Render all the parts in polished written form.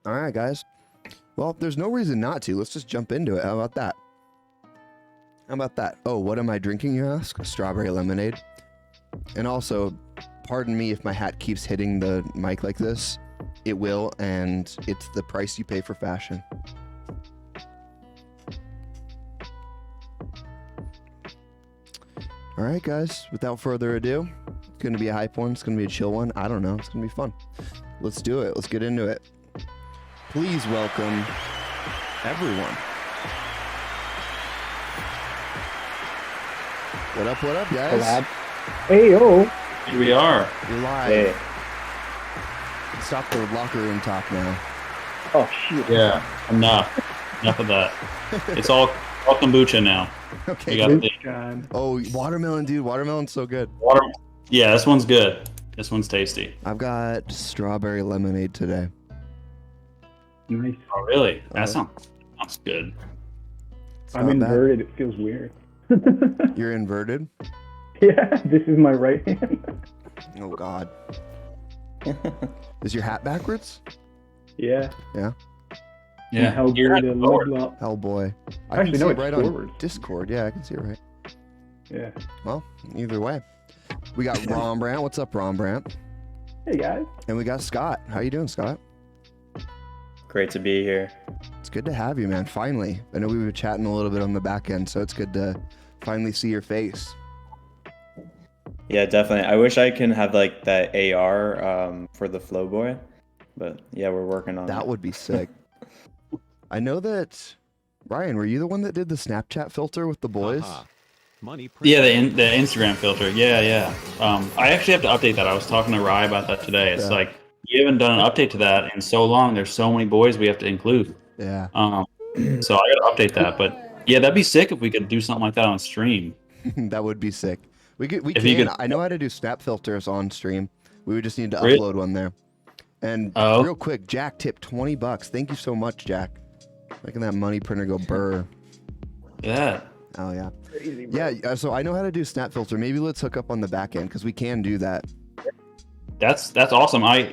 All right, guys. Well, there's no reason not to. Let's just jump into it. How about that? How about that? Oh, what am I drinking, you ask? A strawberry lemonade. And also, pardon me if my hat keeps hitting the mic like this. It will, and it's the price you pay for fashion. All right, guys. Without further ado, it's going to be a hype one. It's going to be a chill one. I don't know. It's going to be fun. Let's do it. Let's get into it. Please welcome everyone. What up, guys? Hey, yo. Here we are. You're live. Hey. Stop the locker room talk now. Oh, shoot. Yeah, enough of that. It's all kombucha now. Okay. We got the God. Oh, watermelon, dude. Watermelon's so good. water. Yeah, this one's good. This one's tasty. I've got strawberry lemonade today. Nice. Oh, really? That sounds good. It's I'm not bad. inverted. It feels weird. You're inverted? Yeah, this is my right hand. Oh, God. Is your hat backwards? Yeah. Yeah. How You're good not it forward. looks up. Hell boy. I Actually, can no, see it it's right forward. on Discord. Yeah, I can see it right. Yeah. Well, either way. We got ROMbrandt. What's up, ROMbrandt? Hey, guys. And we got Scott. How you doing, Scott? Great to be here. It's good to have you, man. Finally. I know we were chatting a little bit on the back end, so it's good to finally see your face. Yeah, definitely. I wish I can have like that AR for the Flow Boy, but yeah, we're working on That it. would be sick. I know that, Ryan, were you the one that did the Snapchat filter with the boys? Money Yeah, the Instagram filter. Yeah. I actually have to update that. I was talking to Rye about that today. It's Yeah. like you haven't done an update to that in so long. There's so many boys we have to include. Yeah. So I got to update that. But yeah, that'd be sick if we could do something like that on stream. That would be sick. We If you can. could- I know how to do snap filters on stream. We would just need to Really? upload one there. And Oh. real quick, Jack tipped $20. Thank you so much, Jack. Making that money printer go burr. Yeah. Oh yeah. Crazy, bro. Yeah. So I know how to do snap filter. Maybe let's hook up on the back end because we can do that. That's awesome. I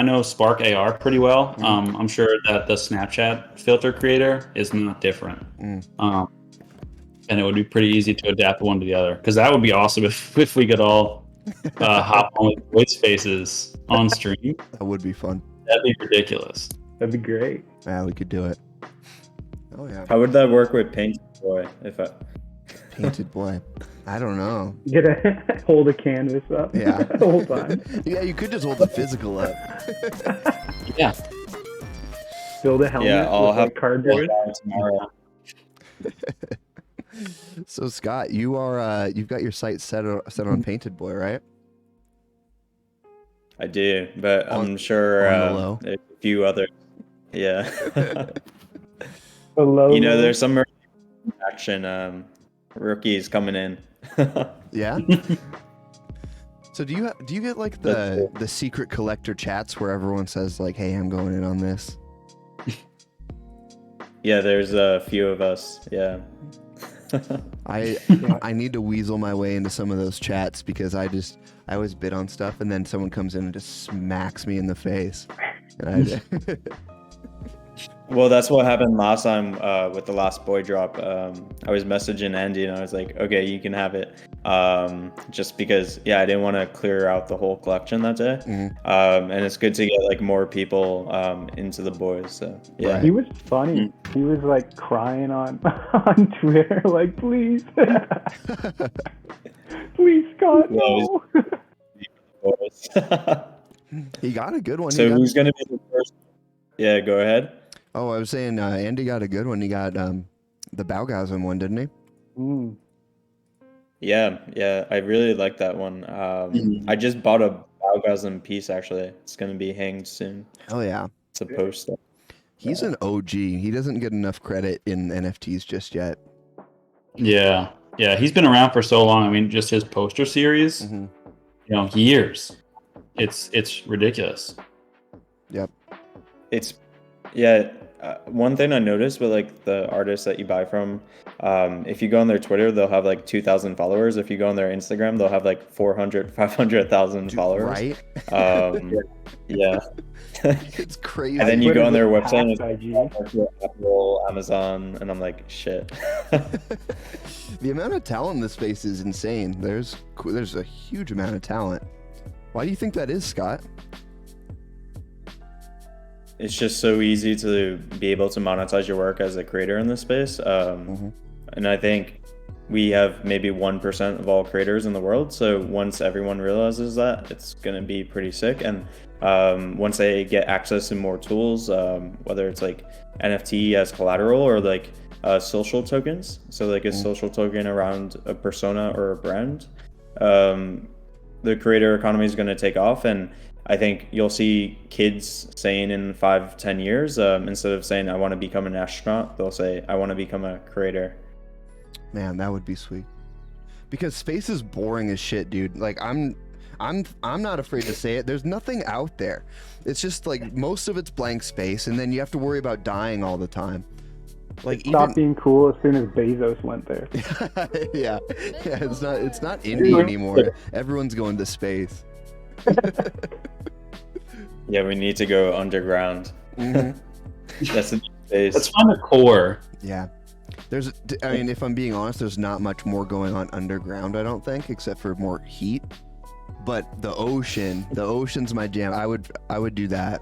know Spark AR pretty well. Mm-hmm. I'm sure that the Snapchat filter creator is not different. And it would be pretty easy to adapt one to the other. Because that would be awesome if we could all hop on with voice faces on stream. That would be fun. That'd be ridiculous. That'd be great. Yeah, we could do it. Oh yeah. How would that work with Painted Boy? Painted boy. I don't know. You gotta hold a canvas up Yeah. the whole time. Yeah, you could just hold the physical up. Yeah. Build a helmet Yeah, I'll with have like cardboard. tomorrow. So Scott, you are you've got your sights set on Painted Boy, right? I do, but On- I'm sure on the low. there's a few others. Yeah. Below. You know, there's some action rookies coming in. Yeah. So do you get like the secret collector chats where everyone says like, "Hey, I'm going in on this." Yeah, there's a few of us. Yeah. I need to weasel my way into some of those chats because I always bid on stuff and then someone comes in and just smacks me in the face. And Well, that's what happened last time with the last boy drop. I was messaging Andy and I was like, okay, you can have it. Just because, yeah, I didn't want to clear out the whole collection that day. And it's good to get like more people into the boys. So yeah. Right. He was funny. He was like crying on Twitter, like, please. Please, Scott, no. Boys. he got a good one. So who's gonna be the first? Yeah, go ahead. Oh, I was saying Andy got a good one. He got the Baugasm one, didn't he? Mm. Yeah, I really like that one. I just bought a Baugasm piece actually. It's gonna be hanged soon. Hell yeah. It's a poster. He's an OG. He doesn't get enough credit in NFTs just yet. Yeah. Yeah. He's been around for so long. I mean, just his poster series, years. It's ridiculous. Yep. It's yeah. one thing I noticed with like the artists that you buy from, if you go on their Twitter, they'll have like 2,000 followers. If you go on their Instagram, they'll have like 400, 500,000 followers. Right? Yeah. It's crazy. And then you go on their website and IG. it's Apple, Amazon, and I'm like, shit. The amount of talent in this space is insane. There's a huge amount of talent. Why do you think that is, Scott? It's just so easy to be able to monetize your work as a creator in this space. And I think we have maybe 1% of all creators in the world. So once everyone realizes that, it's going to be pretty sick. And once they get access to more tools, whether it's like NFT as collateral or like social tokens, so like a social token around a persona or a brand, the creator economy is going to take off. And I think you'll see kids saying in 5-10 years, instead of saying I want to become an astronaut, they'll say I want to become a creator. Man, that would be sweet. Because space is boring as shit, dude. Like I'm not afraid to say it. There's nothing out there. It's just like most of it's blank space, and then you have to worry about dying all the time. Like Stop being cool as soon as Bezos went there. yeah, it's not indie anymore. Everyone's going to space. Yeah, we need to go underground. That's the space. Let's find the core. Yeah. I mean, if I'm being honest, there's not much more going on underground, I don't think, except for more heat. But the ocean's my jam. I would do that.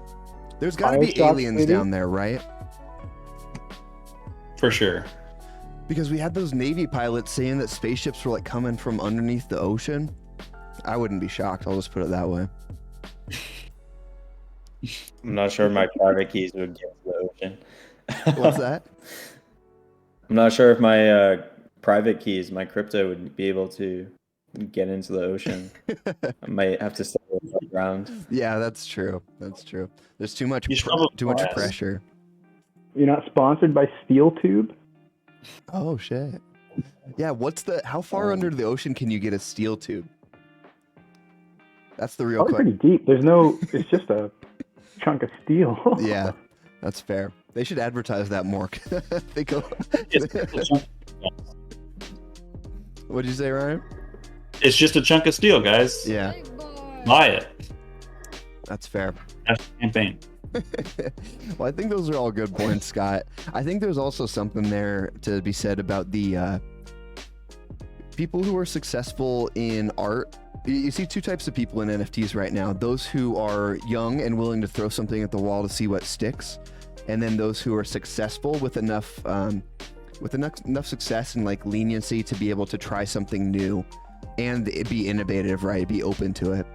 There's got to be Bioshock aliens City? down there, right? For sure. Because we had those Navy pilots saying that spaceships were like coming from underneath the ocean. I wouldn't be shocked. I'll just put it that way. I'm not sure my private keys would get to the ocean. What's that? I'm not sure if my private keys, my crypto, would be able to get into the ocean. I might have to stay on the ground. Yeah, that's true. That's true. There's too much You should probably ask. pressure. You're not sponsored by SteelTube? Oh shit. Yeah, how far under the ocean can you get a steel tube? That's the real Probably question. pretty deep. It's just a chunk of steel. Yeah, that's fair. They should advertise that more. They go. What'd you say, Ryan? It's just a chunk of steel, guys. Yeah, Buy it. that's fair. That's the campaign. Well, I think those are all good points, Scott. I think there's also something there to be said about the people who are successful in art. You see two types of people in NFTs right now. Those who are young and willing to throw something at the wall to see what sticks. And then those who are successful with enough success and like leniency to be able to try something new and be innovative, right? Be open to it.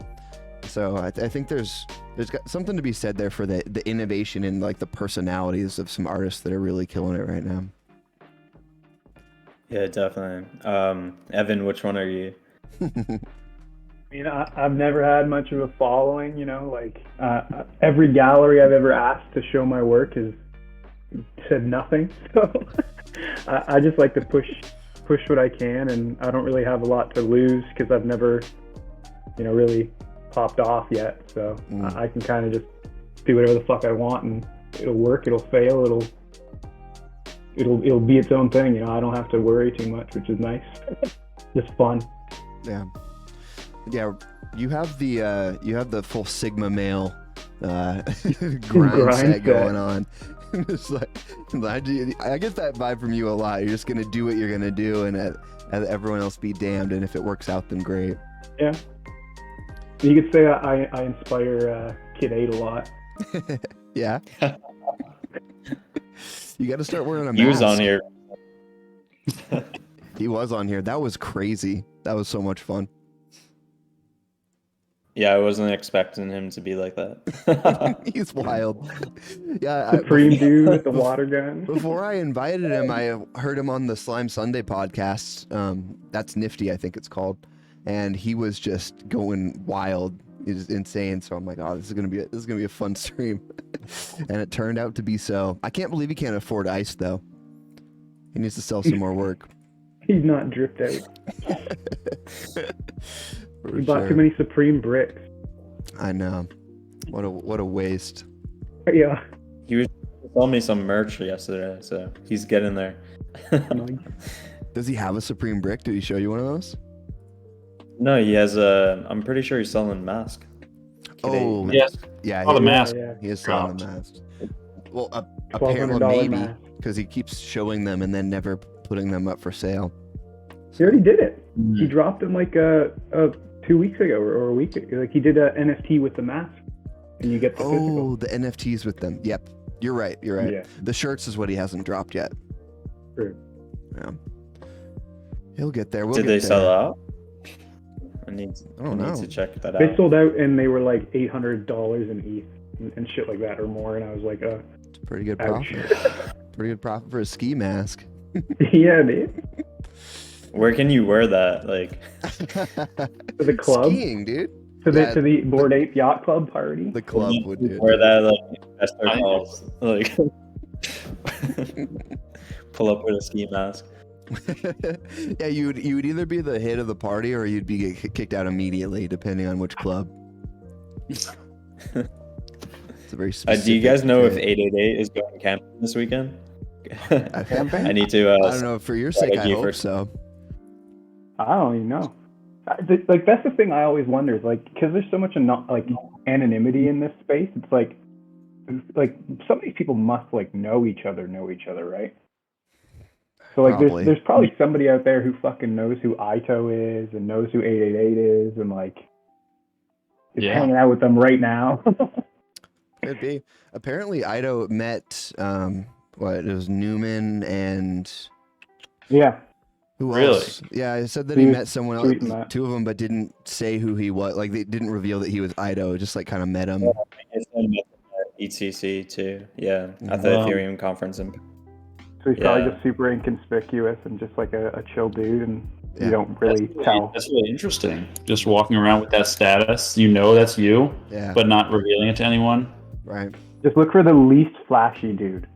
So I think there's got something to be said there for the innovation and like the personalities of some artists that are really killing it right now. Yeah, definitely. Evan, which one are you? I mean, I've never had much of a following, like every gallery I've ever asked to show my work has said nothing. So I just like to push what I can, and I don't really have a lot to lose because I've never, really popped off yet. So I can kind of just do whatever the fuck I want, and it'll work, it'll fail, it'll be its own thing. I don't have to worry too much, which is nice. Just fun. Yeah. Yeah, you have the full Sigma male grind set going on. It's like, I get that vibe from you a lot. You're just gonna do what you're gonna do, and everyone else be damned. And if it works out, then great. Yeah, you could say I inspire Kid 8 a lot. Yeah. You got to start wearing a mask. He was on here. He was on here. That was crazy. That was so much fun. Yeah, I wasn't expecting him to be like that. He's wild. Yeah, Supreme dude with the water gun. Before I invited him, I heard him on the Slime Sunday podcast. That's Nifty, I think it's called, and he was just going wild. It's insane. So I'm like, oh, this is gonna be a fun stream, and it turned out to be so. I can't believe he can't afford ice though. He needs to sell some more work. He's not dripped out. For He bought sure. too many Supreme bricks. I know. What a waste. Yeah. He was sell me some merch yesterday, so he's getting there. Does he have a Supreme brick? Did he show you one of those? No, he has a. I'm pretty sure he's selling mask. Oh, Yes. yeah. Oh, the he, mask. Yeah. he is selling a mask. Well, $1,200 apparently maybe mask. because he keeps showing them and then never putting them up for sale. He already did it. Mm. He dropped them like 2 weeks ago or a week ago. Like he did an NFT with the mask, and you get the Oh, physical. the NFTs with them. Yep, you're right. You're right. Yeah. The shirts is what he hasn't dropped yet. True. Yeah, he'll get there. We'll Did get they there. sell out? I need don't know. to check that They out. sold out, and they were like $800 in ETH and shit like that or more. And I was like, It's a pretty good ouch. profit. Pretty good profit for a ski mask. Yeah, dude. Where can you wear that? Like, To the club, Skiing, dude. to Yeah, the Bored Ape Yacht Club party. The club would do. wear that like investor I- calls. Like, pull up with a ski mask. Yeah, you would either be the hit of the party or you'd be kicked out immediately, depending on which club. It's a very specific. Do you guys know if thing. 888 is going camping this weekend? Camping? I need to. I don't know. For your sake, I strategy hope for- so. I don't even know. Like that's the thing I always wonder is like because there's so much like anonymity in this space. It's like some of these people must like know each other, right? So like Probably. there's probably somebody out there who fucking knows who Ito is and knows who 888 is and like is Yeah. hanging out with them right now. Could be. Apparently, Ido met it was Newman and Yeah. who Really? else? Yeah, I said that He he was met someone tweeting else, that. two of them, but didn't say who he was. Like they didn't reveal that he was Ido. Just like kind of met him. It's on ETC too. Yeah, at the Wow. Ethereum conference. And So he's probably Yeah. just super inconspicuous and just like a chill dude, and Yeah. you don't really tell. That's really interesting. Just walking around with that status, you know that's you, Yeah. but not revealing it to anyone. Right. Just look for the least flashy dude.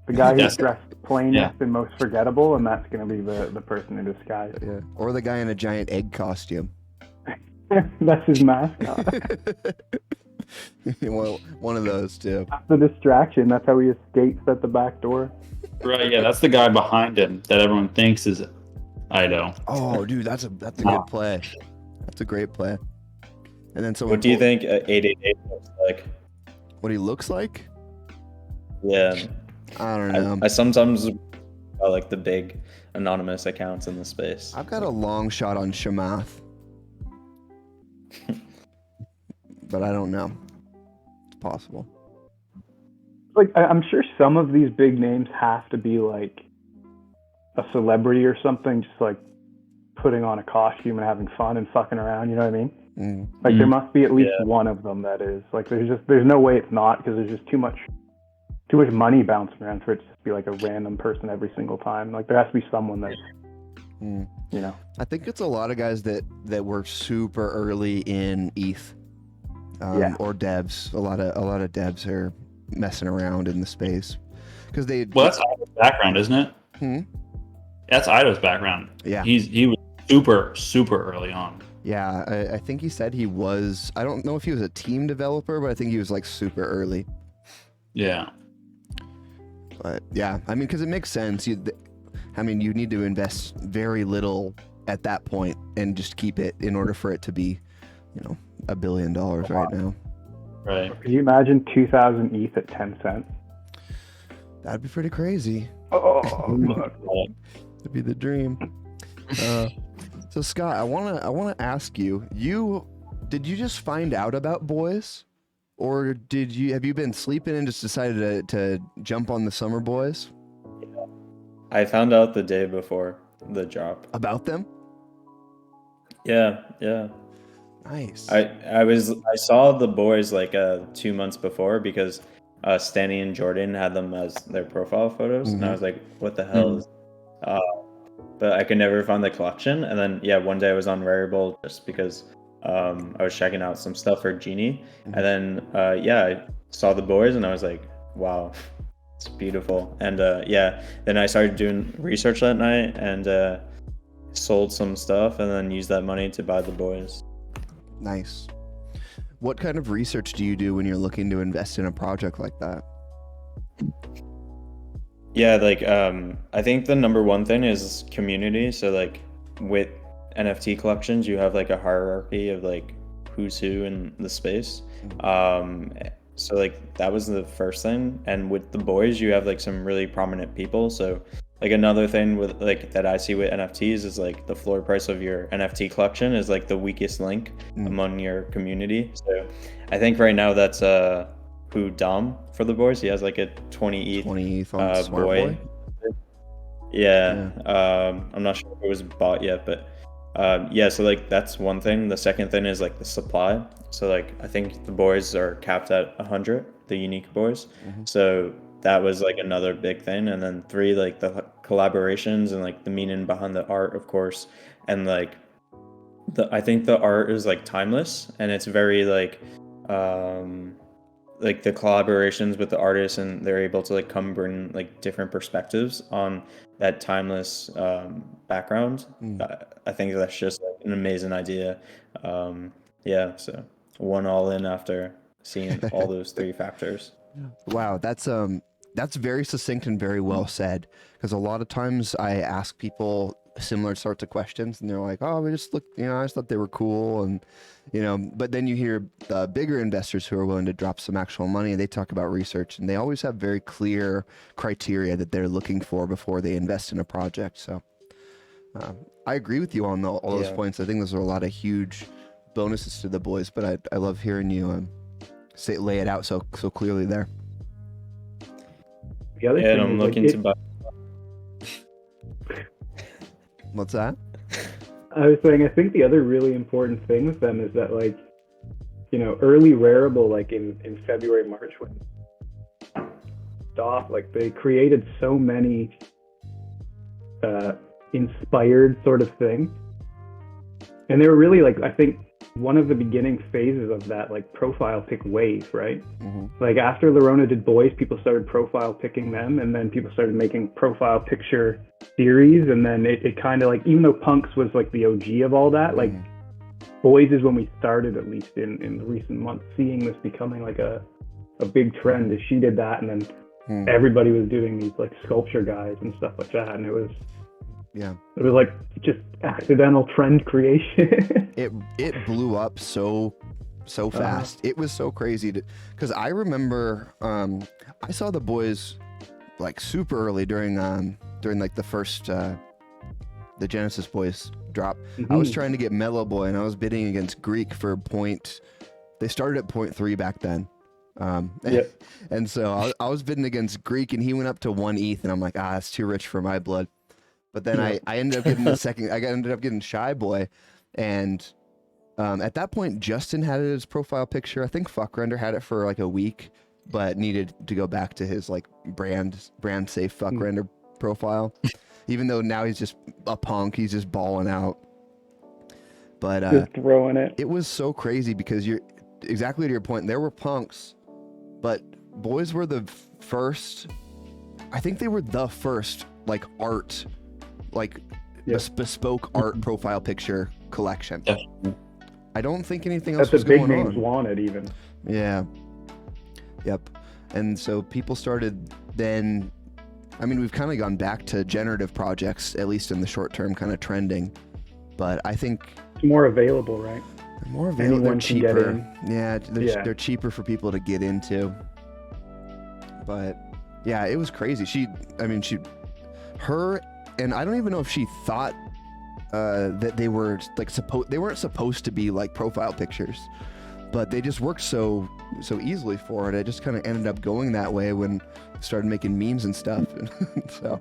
The guy who's Yes. dressed plainest Yeah. and most forgettable, and that's going to be the person in disguise. Yeah. Or the guy in a giant egg costume. That's his mascot. Well, one of those too. That's the distraction. That's how he escapes at the back door. Right, yeah, that's the guy behind him that everyone thinks is Ido. Oh, dude, that's a good play. That's a great play. And then someone. what do you think 888 looks like? What he looks like? Yeah, I don't know. I sometimes I like the big anonymous accounts in the space. I've got a long shot on Shamath. But I don't know. It's possible. Like I'm sure some of these big names have to be like a celebrity or something, just like putting on a costume and having fun and fucking around. You know what I mean? Mm. Like there Mm. must be at least Yeah. one of them that is. Like there's no way it's not because there's just too much money bouncing around for it to just be like a random person every single time. Like there has to be someone that Mm. you know. I think it's a lot of guys that were super early in ETH, Yeah. or devs. A lot of devs are messing around in the space because they. Well, that's Ido's background, isn't it? Hmm? That's Ido's background. Yeah, He was super early on. yeah. I think he said he was. I don't know if he was a team developer, but I think he was like super early. Yeah. But yeah, I mean, because it makes sense. You need to invest very little at that point and just keep it in order for it to be, $1 billion right now. Right. Could you imagine 2,000 ETH at 10 cents? That'd be pretty crazy. Oh, fuck. That'd be the dream. So Scott, I wanna ask you. Did you just find out about Boiz, or have you been sleeping and just decided to jump on the summer Boiz? I found out the day before the drop. About them? Yeah. Nice. I saw the boys like 2 months before because Stanny and Jordan had them as their profile photos, and I was like, "What the hell?" Is but I could never find the collection. And then one day I was on Rarible just because I was checking out some stuff for Genie, and then I saw the boys and I was like, "Wow, it's beautiful." And then I started doing research that night and sold some stuff, and then used that money to buy the boys. Nice. What kind of research do you do when you're looking to invest in a project like that? Yeah, like I think the number one thing is community. So like with NFT collections, you have like a hierarchy of like who's who in the space. So like that was the first thing. And with the boys, you have like some really prominent people. So like another thing with like that I see with NFTs is like the floor price of your NFT collection is like the weakest link among your community. So I think right now that's who Dom for the boys. He has like a 20 ETH 20 ETH on Smart boy. Boy. Yeah. I'm not sure if it was bought yet, but yeah, so like that's one thing. The second thing is like the supply. So like I think the boys are capped at 100, the unique boys. So that was like another big thing. And then 3, like the collaborations and like the meaning behind the art, of course. And like I think the art is like timeless, and it's very like the collaborations with the artists, and they're able to like come bring like different perspectives on that timeless background. I think that's just like an amazing idea. Yeah, so one all in after seeing all those 3 factors. Wow, that's very succinct and very well said. Because a lot of times I ask people similar sorts of questions, and they're like, "Oh, we just looked, I just thought they were cool," and But then you hear the bigger investors who are willing to drop some actual money, and they talk about research, and they always have very clear criteria that they're looking for before they invest in a project. So I agree with you on all those points. I think those are a lot of huge bonuses to the boys, but I love hearing you lay it out so clearly there. The other And thing I'm is, looking like, to buy. What's that? I was saying, I think the other really important thing with them is that, like, early Rarible, like in February, March, when off, like they created so many inspired sort of things, and they were really like, I think one of the beginning phases of that like profile pick wave, right? Like after Lorona did boys, people started profile picking them, and then people started making profile picture series, and then it kind of like, even though Punks was like the OG of all that, like boys is when we started, at least in the recent months, seeing this becoming like a big trend. As she did that, and then everybody was doing these like sculpture guys and stuff like that, and it was like just accidental trend creation. it blew up so fast. It was so crazy because I remember I saw the boys like super early during like the first the Genesis boys drop. I was trying to get Mellow Boy, and I was bidding against Greek for they started at 0.3 back then. And so I was bidding against Greek, and he went up to 1 ETH, and I'm like, it's too rich for my blood. But then I ended up getting the second. I ended up getting Shy Boy, and at that point, Justin had it as profile picture. I think Fuckrender had it for like a week, but needed to go back to his like brand safe Fuckrender profile. Even though now he's just a punk, he's just balling out. But just throwing it. It was so crazy because you're exactly to your point. There were punks, but boys were the first. I think they were the first like art. Like bespoke art profile picture collection. I don't think anything else was going on. That's what big names wanted, even. Yeah. Yep. And so people started then. I mean, we've kind of gone back to generative projects, at least in the short term, kind of trending. But I think it's more available, right? They're more available. They're cheaper. Yeah, they're cheaper for people to get into. But yeah, it was crazy. Her. And I don't even know if she thought that they were like they weren't supposed to be like profile pictures, but they just worked so easily for it. I just kind of ended up going that way when I started making memes and stuff. So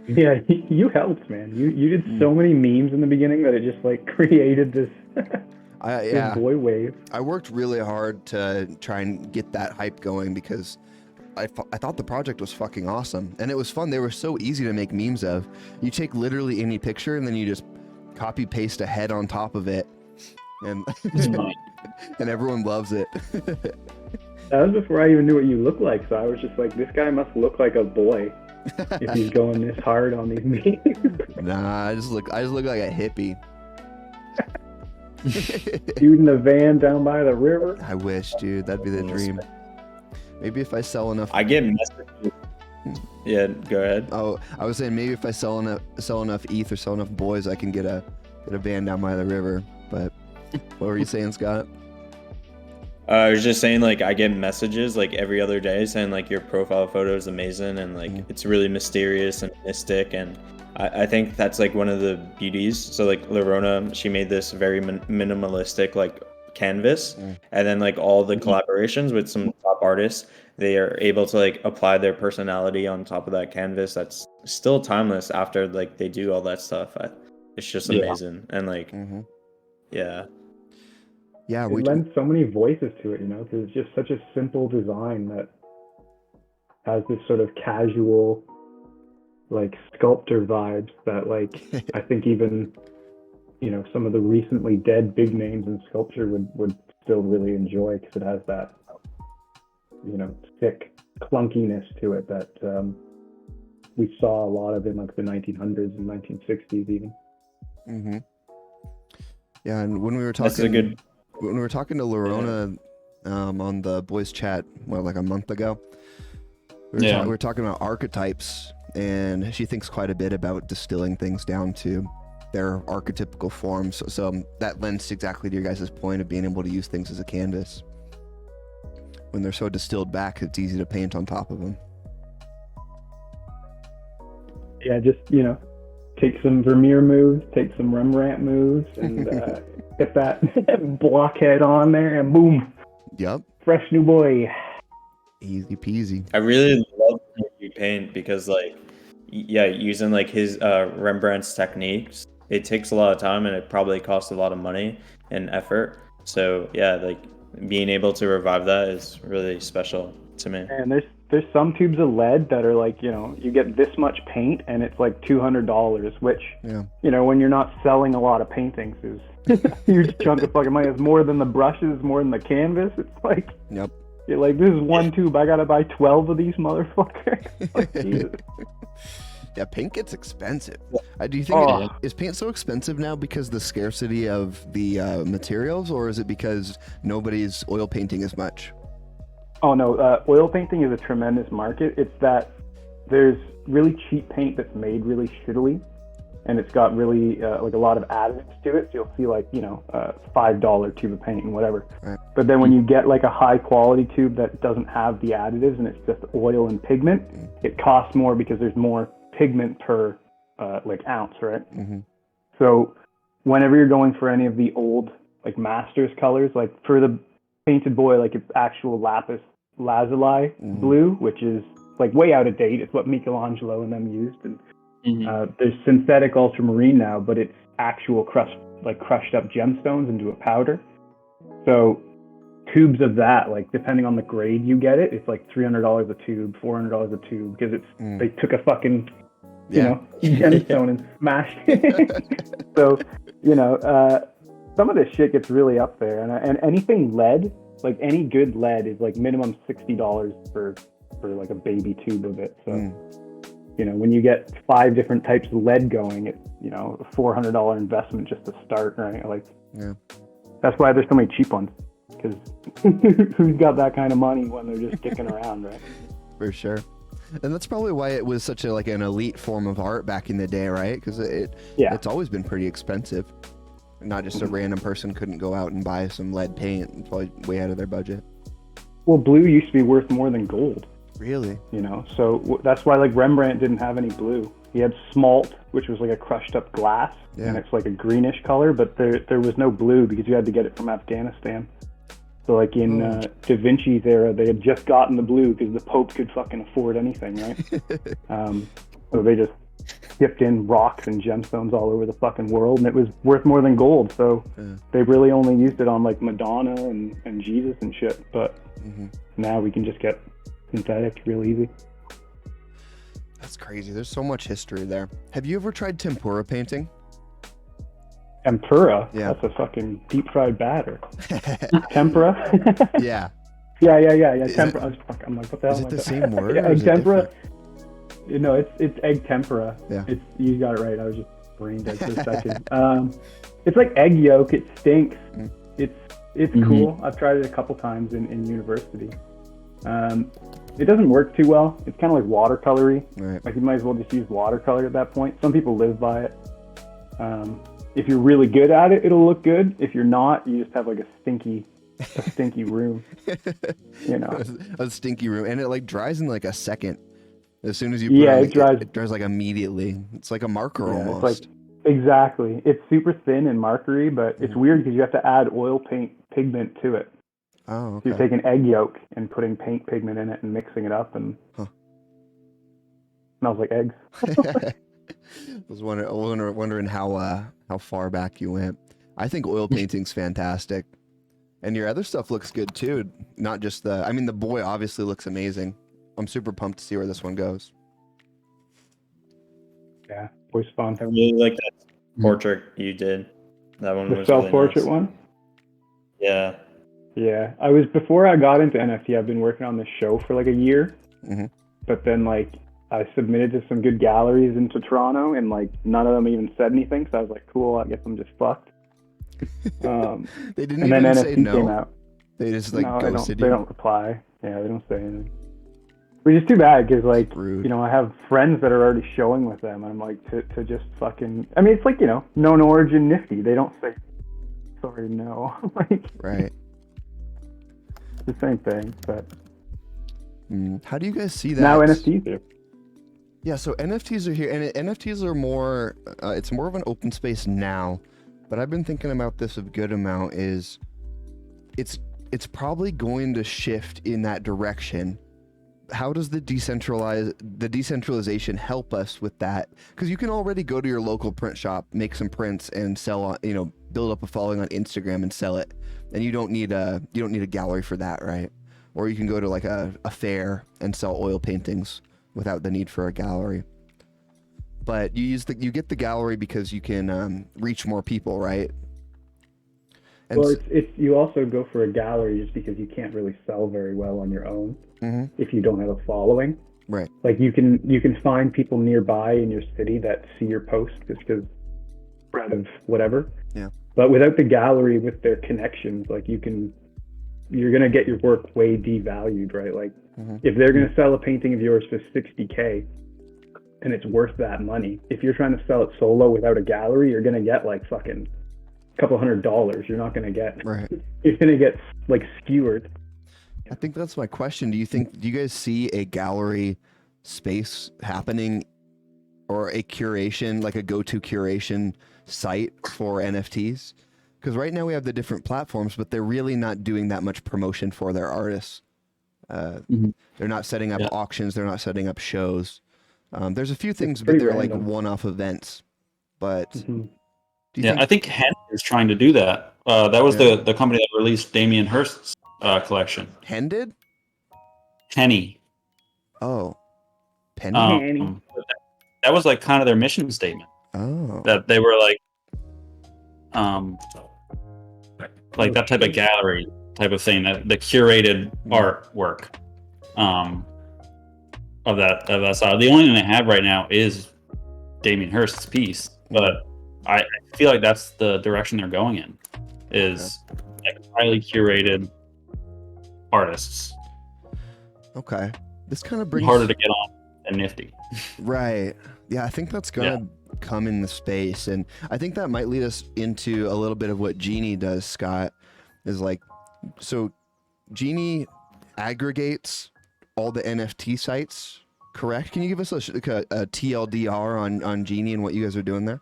yeah, you helped, man. You did so many memes in the beginning that it just like created this this boy wave. I worked really hard to try and get that hype going because I thought the project was fucking awesome, and it was fun. They were so easy to make memes of. You take literally any picture, and then you just copy paste a head on top of it, and and everyone loves it. That was before I even knew what you looked like, so I was just like, this guy must look like a boy if he's going this hard on these memes. Nah, I just look like a hippie. Dude in the van down by the river. I wish, dude. That'd be the dream. Maybe if I sell enough. I get messages. Yeah, go ahead. Oh, I was saying maybe if I sell enough ETH or sell enough Boiz, I can get a van down by the river. But what were you saying, Scott? I was just saying, like, I get messages like every other day saying like your profile photo is amazing and like it's really mysterious and mystic, and I think that's like one of the beauties. So like Lorona, she made this very minimalistic like canvas, and then like all the collaborations with some top artists, they are able to like apply their personality on top of that canvas. That's still timeless after like they do all that stuff. It's just amazing, and like Yeah, it lends so many voices to it, you know, because it's just such a simple design that has this sort of casual, like, sculptor vibes that, like, I think even, you know, some of the recently dead big names in sculpture would still really enjoy, because it has that, you know, thick clunkiness to it that we saw a lot of in, like, the 1900s and 1960s even. Mm-hmm. Yeah, and when we were talking... When we were talking to Lorona on the BOIZ Chat, like a month ago, we were talking about archetypes, and she thinks quite a bit about distilling things down to their archetypical forms. So that lends exactly to your guys' point of being able to use things as a canvas. When they're so distilled back, it's easy to paint on top of them. Yeah, just, you know, take some Vermeer moves, take some Rembrandt moves, and get that blockhead on there, and boom. Yep. Fresh new boy. Easy peasy. I really love how you paint because, like, using like his Rembrandt's techniques, it takes a lot of time and it probably costs a lot of money and effort. So yeah, like being able to revive that is really special to me. And there's some tubes of lead that are like, you know, you get this much paint and it's like $200, which, you know, when you're not selling a lot of paintings is a huge chunk of fucking money. It's more than the brushes, more than the canvas. It's like, you're like, this is one tube. I gotta buy 12 of these motherfuckers. Like, Jesus. Yeah, paint gets expensive. Do you think is paint so expensive now because of the scarcity of the materials, or is it because nobody's oil painting as much? Oh no, oil painting is a tremendous market. It's that there's really cheap paint that's made really shittily, and it's got really like a lot of additives to it. So you'll see like, you know, $5 tube of paint and whatever. Right. But then when you get like a high quality tube that doesn't have the additives and it's just oil and pigment, it costs more because there's more pigment per like ounce, right? So whenever you're going for any of the old like masters colors, like for the painted boy, like it's actual lapis lazuli blue, which is like way out of date. It's what Michelangelo and them used, and there's synthetic ultramarine now, but it's actual crushed up gemstones into a powder. So tubes of that, like depending on the grade you get it, it's like $300 a tube, $400 a tube, because it's they took a fucking you know, gemstone and smashed it. So, you know, some of this shit gets really up there, and anything lead, like any good lead, is like minimum $60 for like a baby tube of it. So, you know, when you get 5 different types of lead going, it's, you know, a $400 investment just to start, right? Like, that's why there's so many cheap ones, because who's got that kind of money when they're just kicking around, right? For sure. And that's probably why it was such a like an elite form of art back in the day, right? Because it's always been pretty expensive. Not just a random person couldn't go out and buy some lead paint. It's probably way out of their budget. Well, blue used to be worth more than gold. Really? You know, so that's why like Rembrandt didn't have any blue. He had smalt, which was like a crushed up glass, and it's like a greenish color, but there was no blue because you had to get it from Afghanistan. So like in Da Vinci's era, they had just gotten the blue because the Pope could fucking afford anything, right? So they just dipped in rocks and gemstones all over the fucking world, and it was worth more than gold. So they really only used it on like Madonna and Jesus and shit. But now we can just get synthetic real easy. That's crazy. There's so much history there. Have you ever tried tempura painting? Tempura? Yeah. That's a fucking deep fried batter. Tempura? Yeah. Yeah. Tempura. I'm like, what the hell? Is it the same word? Yeah, egg tempura. You know, it's egg tempura. Yeah. You got it right. I was just brain dead for a second. It's like egg yolk. It stinks. It's cool. I've tried it a couple times in university. It doesn't work too well. It's kind of like watercolory. Right. Like you might as well just use watercolor at that point. Some people live by it. If you're really good at it, it'll look good. If you're not, you just have like a stinky room. You know, a stinky room, and it like dries in like a second. As soon as you put it dries like immediately. It's like a marker almost. It's like, exactly. It's super thin and markery, but it's weird because you have to add oil paint pigment to it. Oh, okay. So you're taking egg yolk and putting paint pigment in it and mixing it up, and smells like eggs. I was wondering how far back you went. I think oil painting's fantastic, and your other stuff looks good too. Not just the boy obviously looks amazing. I'm super pumped to see where this one goes. Yeah, boy's fun. I really like that portrait you did. That one the was self-portrait really nice. one. Yeah. Yeah, before I got into NFT, I've been working on this show for like a year. Mm-hmm. But then like I submitted to some good galleries into Toronto, and like none of them even said anything. So I was like, cool, I guess I'm just fucked. They didn't and even then say NFT no. came out. They just like ghosted they you. don't reply. Yeah, they don't say anything. Which is too bad because like Rude. you know, I have friends that are already showing with them, and I'm like to just fucking. I mean, it's like, you know, known origin nifty. They don't say sorry, no. Like Right. the same thing, but How do you guys see that? now NFTs are. Yeah, so NFTs are here, and NFTs are more. It's more of an open space now, but I've been thinking about this a good amount. It's probably going to shift in that direction. How does the decentralization help us with that? Because you can already go to your local print shop, make some prints, and sell on, build up a following on Instagram and sell it, and you don't need a gallery for that, right? Or you can go to like a fair and sell oil paintings without the need for a gallery. But you get the gallery because you can reach more people, right? And Well, it's you also go for a gallery just because you can't really sell very well on your own if you don't have a following. Right. Like you can find people nearby in your city that see your post just because of whatever. Yeah. But without the gallery with their connections, like you're gonna get your work way devalued, right? Like if they're gonna sell a painting of yours for $60K and it's worth that money, if you're trying to sell it solo without a gallery, you're gonna get like fucking couple $100. You're not going to get, right. You're going to get like skewered. I think that's my question. Do you guys see a gallery space happening, or a curation, like a go-to curation site for NFTs? Because right now we have the different platforms, but they're really not doing that much promotion for their artists. They're not setting up auctions. They're not setting up shows. There's a few things, but they're like one-off events. But I think Henny is trying to do that. That was the company that released Damien Hirst's collection. Hen did? Henny. Oh. Penny? That was like kind of their mission statement. Oh. That they were like that type of gallery type of thing, that the curated artwork of that style. The only thing they have right now is Damien Hirst's piece, but I feel like that's the direction they're going in, is like highly curated artists. Okay. This kind of brings harder to get on than Nifty. Right. Yeah, I think that's gonna come in the space, and I think that might lead us into a little bit of what Genie does, Scott. Is like, so Genie aggregates all the NFT sites, correct? Can you give us a TLDR on Genie and what you guys are doing there?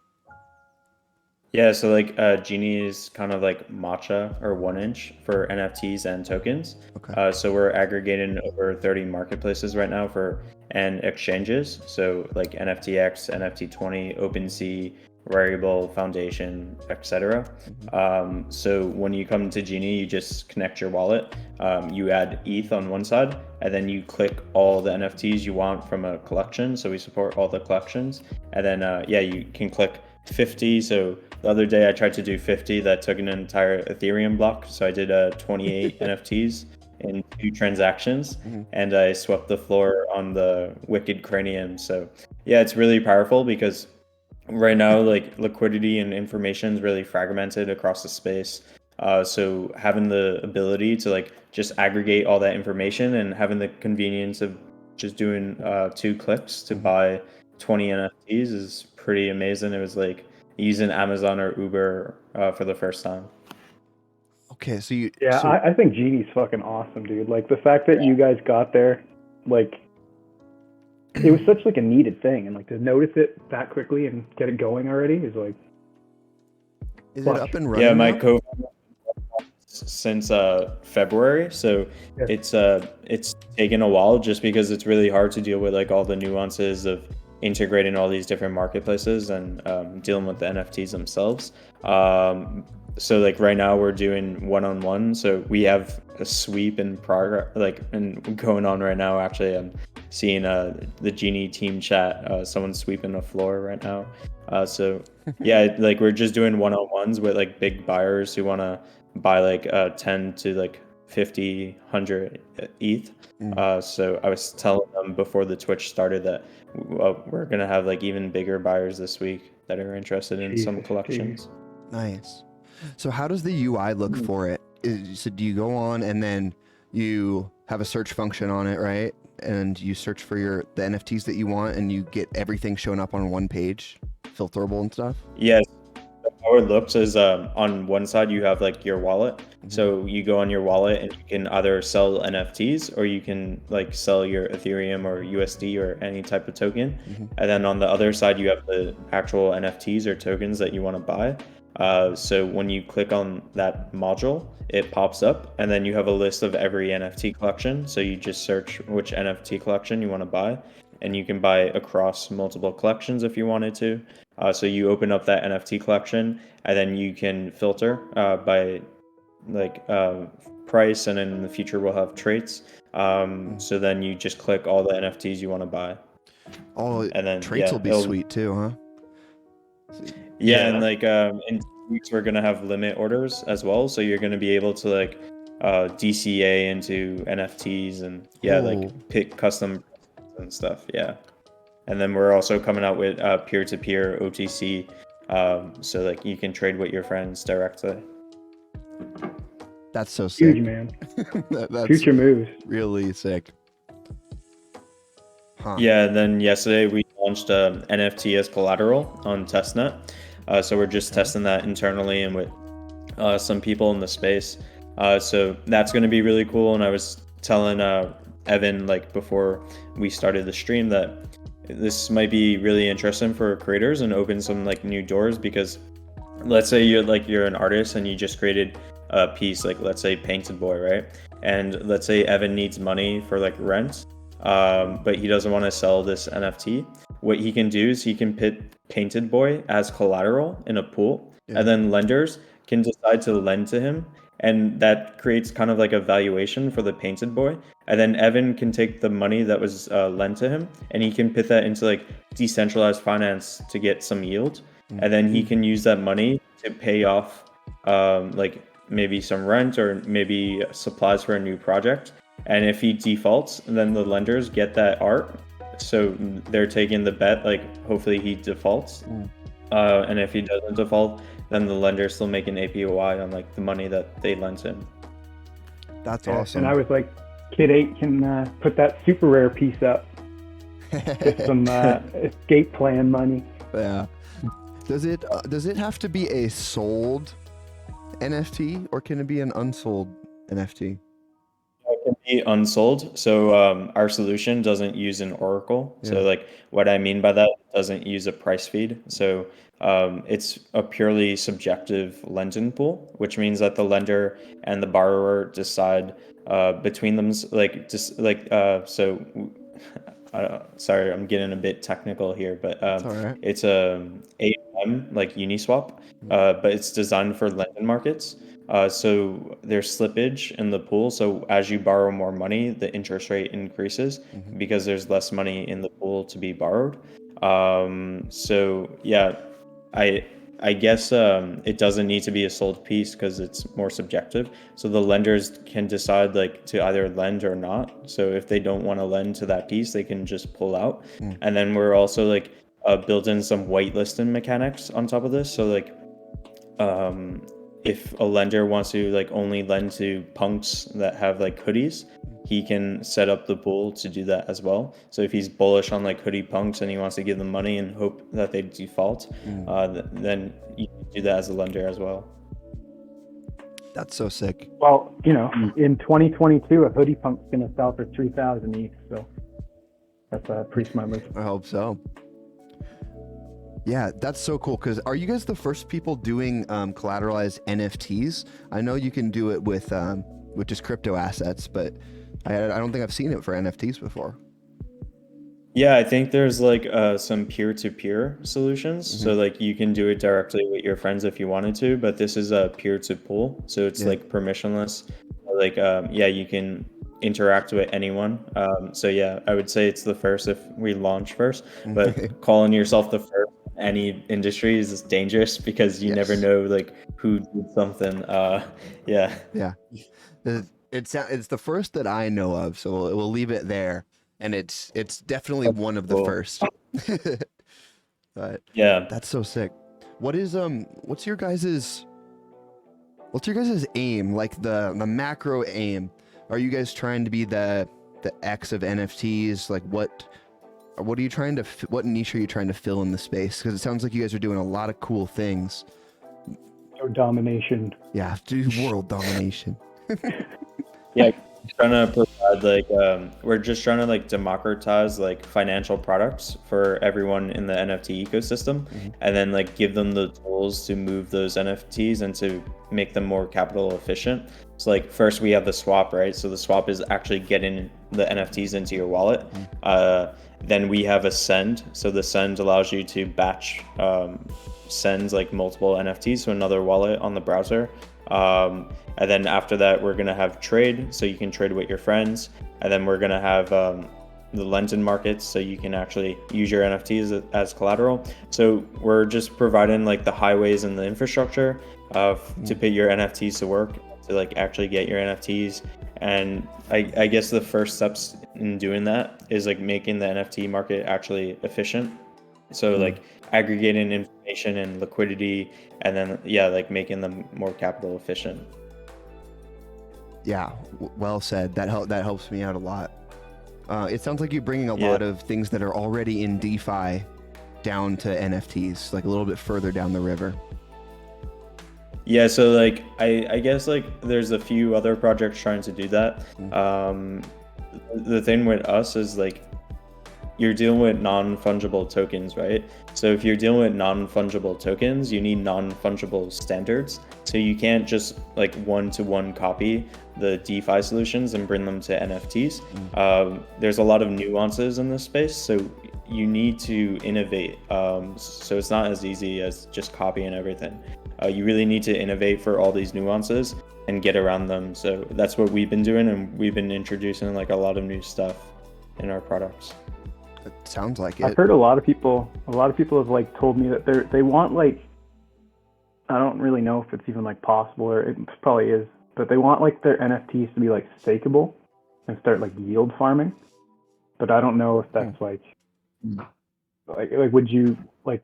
Yeah, so like Genie is kind of like Matcha or 1inch for NFTs and tokens. Okay. So we're aggregating over 30 marketplaces right now and exchanges. So like NFTX, NFT20, OpenSea, Rarible, Foundation, etc. So when you come to Genie, you just connect your wallet. You add ETH on one side, and then you click all the NFTs you want from a collection. So we support all the collections, and then you can click 50. So the other day I tried to do 50. That took an entire Ethereum block. So I did 28 NFTs in 2 transactions, and I swept the floor on the Wicked Cranium. So yeah, it's really powerful because right now, like, liquidity and information is really fragmented across the space. So having the ability to like just aggregate all that information and having the convenience of just doing 2 clicks to buy 20 NFTs is pretty amazing. It was like using Amazon or Uber for the first time. Okay, so you Yeah, so I think Genie's fucking awesome, dude. Like the fact that you guys got there, like it was such like a needed thing, and like to notice it that quickly and get it going already is like is it clutch. up and running? Yeah, my now? co-founder since February, so Yeah. it's taken a while just because it's really hard to deal with like all the nuances of integrating all these different marketplaces and dealing with the NFTs themselves. So like right now we're doing one-on-one, so we have a sweep in progress, like and going on right now. Actually, I'm seeing the Genie team chat, someone sweeping the floor right now. So yeah, like we're just doing one-on-ones with like big buyers who want to buy like 10 to like 50, 100 ETH. So I was telling them before the Twitch started that we're gonna have like even bigger buyers this week that are interested in some Jesus, collections. Nice. So how does the UI look for it? So do you go on and then you have a search function on it, right? And you search for the NFTs that you want, and you get everything shown up on one page, filterable and stuff? Yes. How it looks is on one side you have like your wallet. So you go on your wallet and you can either sell NFTs or you can like sell your Ethereum or USD or any type of token. And then on the other side you have the actual NFTs or tokens that you want to buy. So when you click on that module, it pops up and then you have a list of every NFT collection. So you just search which NFT collection you want to buy, and you can buy across multiple collections if you wanted to. So you open up that NFT collection and then you can filter by like price, and in the future we'll have traits. So then you just click all the NFTs you want to buy. Oh, And then traits yeah, will be it'll- sweet too, huh? Yeah, and like in 2 weeks we're gonna have limit orders as well, so you're gonna be able to like DCA into NFTs and Oh. like pick custom and stuff. Yeah, and then we're also coming out with peer-to-peer OTC, so like you can trade with your friends directly. That's so sick. Huge, man. That's Future moves. really sick. Huh. Yeah, and then yesterday we launched NFT as collateral on testnet. So we're just testing that internally and with some people in the space. So that's going to be really cool. And I was telling Evan like before we started the stream that this might be really interesting for creators and open some like new doors, because let's say you're an artist and you just created a piece, like let's say Painted Boy, right? And let's say Evan needs money for like rent, but he doesn't want to sell this NFT. What he can do is he can put Painted Boy as collateral in a pool, and then lenders can decide to lend to him, and that creates kind of like a valuation for the Painted Boy. And then Evan can take the money that was lent to him and he can put that into like decentralized finance to get some yield, and then he can use that money to pay off like maybe some rent or maybe supplies for a new project. And if he defaults, then the lenders get that art, so they're taking the bet like hopefully he defaults. And if he doesn't default, then the lenders still make an APY on like the money that they lent him. That's Yeah, awesome. And I was like, Kid 8 can put that super rare piece up. Get some escape plan money. Yeah. Does it have to be a sold NFT, or can it be an unsold NFT? It can be unsold. So our solution doesn't use an oracle. So like what I mean by that, it doesn't use a price feed. So it's a purely subjective lending pool, which means that the lender and the borrower decide between them. Like just like so. Sorry, I'm getting a bit technical here, but It's all right. it's a AMM like Uniswap, but it's designed for lending markets. So there's slippage in the pool. So as you borrow more money, the interest rate increases because there's less money in the pool to be borrowed. So yeah, I guess it doesn't need to be a sold piece because it's more subjective. So the lenders can decide like to either lend or not. So if they don't want to lend to that piece, they can just pull out. And then we're also like built in some whitelisting mechanics on top of this. So like if a lender wants to like only lend to punks that have like hoodies, he can set up the pool to do that as well. So if he's bullish on like hoodie punks and he wants to give them money and hope that they default, then you can do that as a lender as well. That's so sick. Well, you know, in 2022, a hoodie punk's gonna sell for 3,000 each. So that's a pretty smart move. I hope so. Yeah, that's so cool. Because are you guys the first people doing collateralized NFTs? I know you can do it with just crypto assets, but I don't think I've seen it for NFTs before. Yeah, I think there's like some peer-to-peer solutions. So like you can do it directly with your friends if you wanted to, but this is a peer-to-pool. So it's like permissionless. Like yeah, you can interact with anyone. So yeah, I would say it's the first if we launch first, but calling yourself the first in any industry is dangerous because you never know like who did something. Yeah. It's the first that I know of, so we'll leave it there. And it's definitely one of the first. But yeah, that's so sick. What's your guys's aim? Like the macro aim? Are you guys trying to be the X of NFTs? Like what are you trying to? What niche are you trying to fill in the space? Because it sounds like you guys are doing a lot of cool things. Or domination. Yeah, do world domination. Yeah. Trying to provide like we're just trying to like democratize like financial products for everyone in the NFT ecosystem, and then like give them the tools to move those NFTs and to make them more capital efficient. So like first we have the swap, right? So the swap is actually getting the NFTs into your wallet. Then we have a send. So the send allows you to batch sends like multiple NFTs to another wallet on the browser. And then after that, we're going to have trade, so you can trade with your friends. And then we're going to have the lend-in markets, so you can actually use your NFTs as collateral. So we're just providing like the highways and the infrastructure to put your NFTs to work, to like actually get your NFTs. And I guess the first steps in doing that is like making the NFT market actually efficient. So like aggregating information and liquidity, and then like making them more capital efficient. Yeah, well said. That helps me out a lot. It sounds like you're bringing a lot of things that are already in DeFi down to NFTs, like a little bit further down the river. Yeah, so like I guess like there's a few other projects trying to do that. The thing with us is like you're dealing with non-fungible tokens, right? So if you're dealing with non-fungible tokens, you need non-fungible standards. So you can't just like one-to-one copy the DeFi solutions and bring them to NFTs. There's a lot of nuances in this space, so you need to innovate. So it's not as easy as just copying everything. You really need to innovate for all these nuances and get around them. So that's what we've been doing, and we've been introducing like a lot of new stuff in our products. It sounds like it. I've heard a lot of people have like told me that they want like, I don't really know if it's even like possible, or it probably is, but they want like their NFTs to be like stakeable and start like yield farming. But I don't know if that's like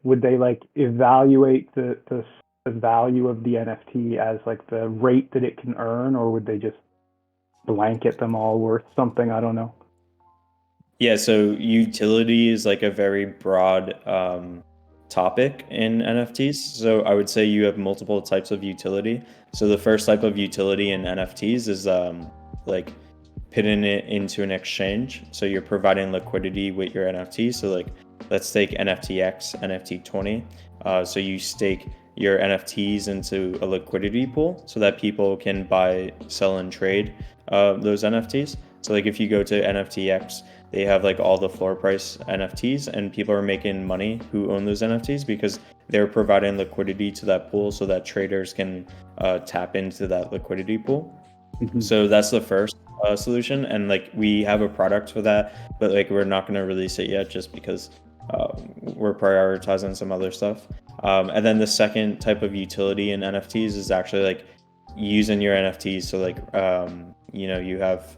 would they like evaluate the value of the NFT as like the rate that it can earn, or would they just blanket them all worth something? I don't know. Yeah, so utility is like a very broad topic in NFTs. So I would say you have multiple types of utility. So the first type of utility in NFTs is like putting it into an exchange. So you're providing liquidity with your NFT. So like let's take NFTX, NFT20. So you stake your NFTs into a liquidity pool so that people can buy, sell, and trade those NFTs. So like if you go to NFTX, they have like all the floor price NFTs, and people are making money who own those NFTs because they're providing liquidity to that pool so that traders can tap into that liquidity pool. So that's the first solution, and like we have a product for that, but like we're not going to release it yet just because we're prioritizing some other stuff. And then the second type of utility in NFTs is actually like using your NFTs. So like you have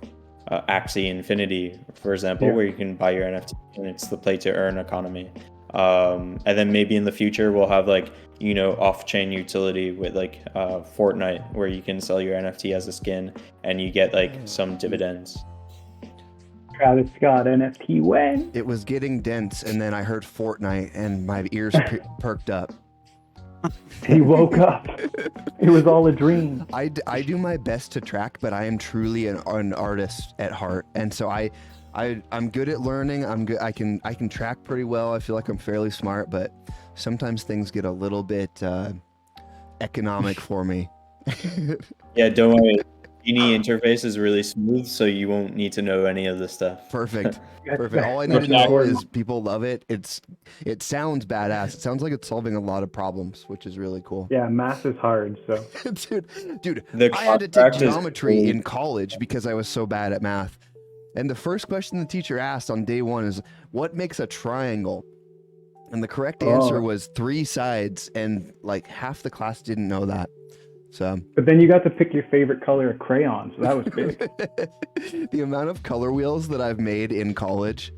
Axie Infinity, for example, where you can buy your NFT, and it's the play to earn economy. And then maybe in the future we'll have like, you know, off-chain utility with like Fortnite, where you can sell your NFT as a skin and you get like some dividends. Travis Scott NFT when? It was getting dense, and then I heard Fortnite, and my ears perked up. He woke up. It was all a dream. I do my best to track, but I am truly an artist at heart, and so I'm good at learning. I'm good. I can track pretty well. I feel like I'm fairly smart, but sometimes things get a little bit economic for me. Yeah, don't worry. Genie interface is really smooth, so you won't need to know any of this stuff. Perfect. Perfect. All I need to know is people love it. It sounds badass. It sounds like it's solving a lot of problems, which is really cool. Yeah, math is hard, so. Dude, The I had to take contract is geometry cool. in college because I was so bad at math. And the first question the teacher asked on day one is, what makes a triangle? And the correct answer was 3 sides, and like half the class didn't know that. So, But then you got to pick your favorite color of crayon, so that was big. the amount of color wheels that I've made in college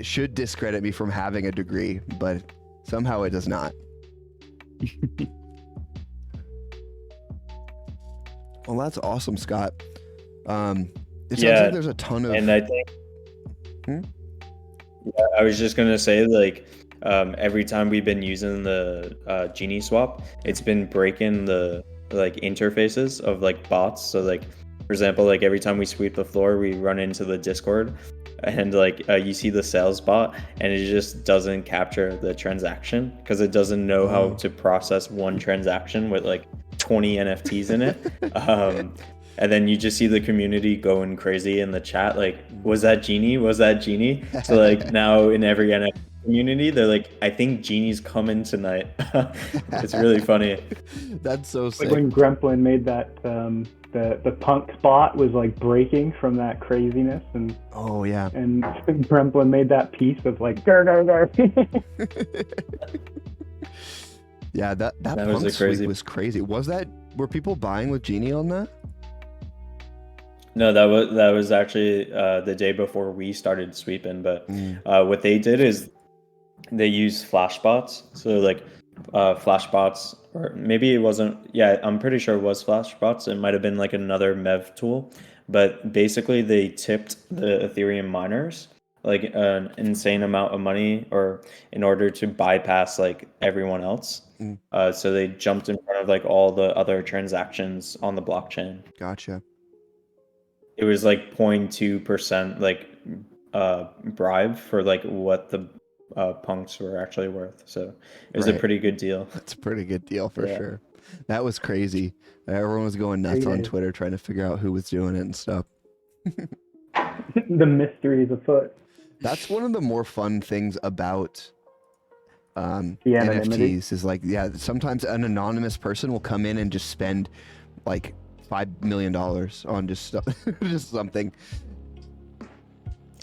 should discredit me from having a degree, but somehow it does not. Well, that's awesome, Scott. It sounds like there's a ton of... And I think... Yeah, I was just going to say, like, every time we've been using the Genie swap, it's been breaking the like interfaces of like bots. So like, for example, like every time we sweep the floor, we run into the Discord, and like you see the sales bot, and it just doesn't capture the transaction because it doesn't know how to process one transaction with like 20 NFTs in it. And then you just see the community going crazy in the chat, like, was that Genie? Was that Genie? So like now in every NFT community, they're like, I think Genie's coming tonight. It's really funny. That's so sick. Like when Gremplin made that, the punk bot was like breaking from that craziness, and oh yeah, and Gremplin made that piece of like gar gar gar. Yeah, that was punk a crazy. sweep was crazy. Were people buying with Genie on that? No, that was actually the day before we started sweeping. But what they did is they used flashbots. So like flashbots, or maybe it wasn't. Yeah, I'm pretty sure it was flashbots. It might have been like another MEV tool. But basically, they tipped the Ethereum miners like an insane amount of money, or in order to bypass like everyone else. So they jumped in front of like all the other transactions on the blockchain. Gotcha. It was like 0.2% like bribe for like what the punks were actually worth. So it was a pretty good deal. That's a pretty good deal for sure. That was crazy. Everyone was going nuts on Twitter trying to figure out who was doing it and stuff. The mysteries afoot. That's one of the more fun things about The anonymity. NFTs is like, yeah, sometimes an anonymous person will come in and just spend like $5 million on just stuff, just something.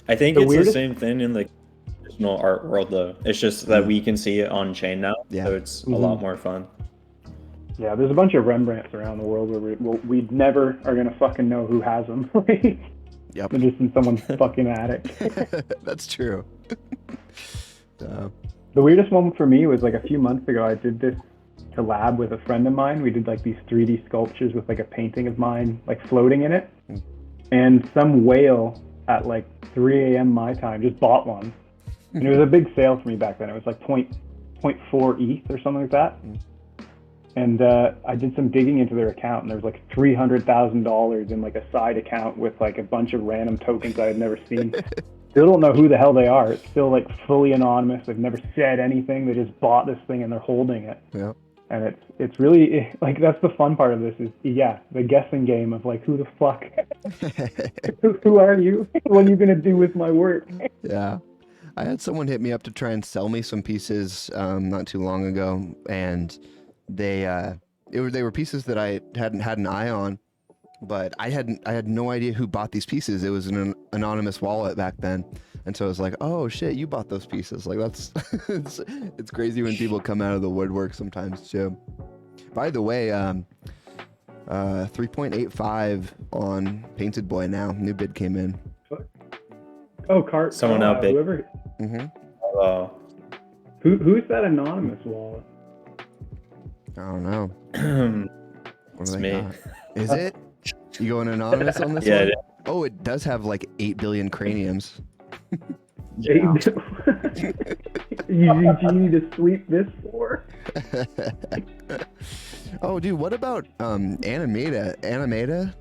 I think it's the same thing in the traditional art world, though. It's just that we can see it on chain now, so it's a lot more fun. Yeah, there's a bunch of Rembrandts around the world where we never are gonna fucking know who has them. Yep. They're just in someone's fucking attic. That's true. The weirdest one for me was like a few months ago. I did this collab with a friend of mine. We did like these 3D sculptures with like a painting of mine like floating in it, and some whale at like 3 a.m. my time just bought one, and it was a big sale for me back then. It was like 0.4 ETH or something like that. And I did some digging into their account, and there was like $300,000 in like a side account with like a bunch of random tokens I had never seen. Still don't know who the hell they are. It's still like fully anonymous. They've never said anything. They just bought this thing and they're holding it. Yeah. And it's really like, that's the fun part of this is the guessing game of like, who the fuck, who are you? What are you gonna do with my work? Yeah. I had someone hit me up to try and sell me some pieces not too long ago, and they were pieces that I hadn't had an eye on, but I had no idea who bought these pieces. It was an anonymous wallet back then, and so I was like, oh shit, you bought those pieces. Like that's it's crazy when people come out of the woodwork sometimes too. By the way, 3.85 on Painted Boy now. New bid came in. Oh, Cart. Someone outbid. Whoever. Mm-hmm. Oh, Who's that anonymous wallet? I don't know. What It's do they me. got? Is it? You going anonymous on this Yeah, one? it Oh, it does have like 8 billion craniums. Yeah. Using Genie to sweep this floor. Oh, dude, what about Animata? Animata?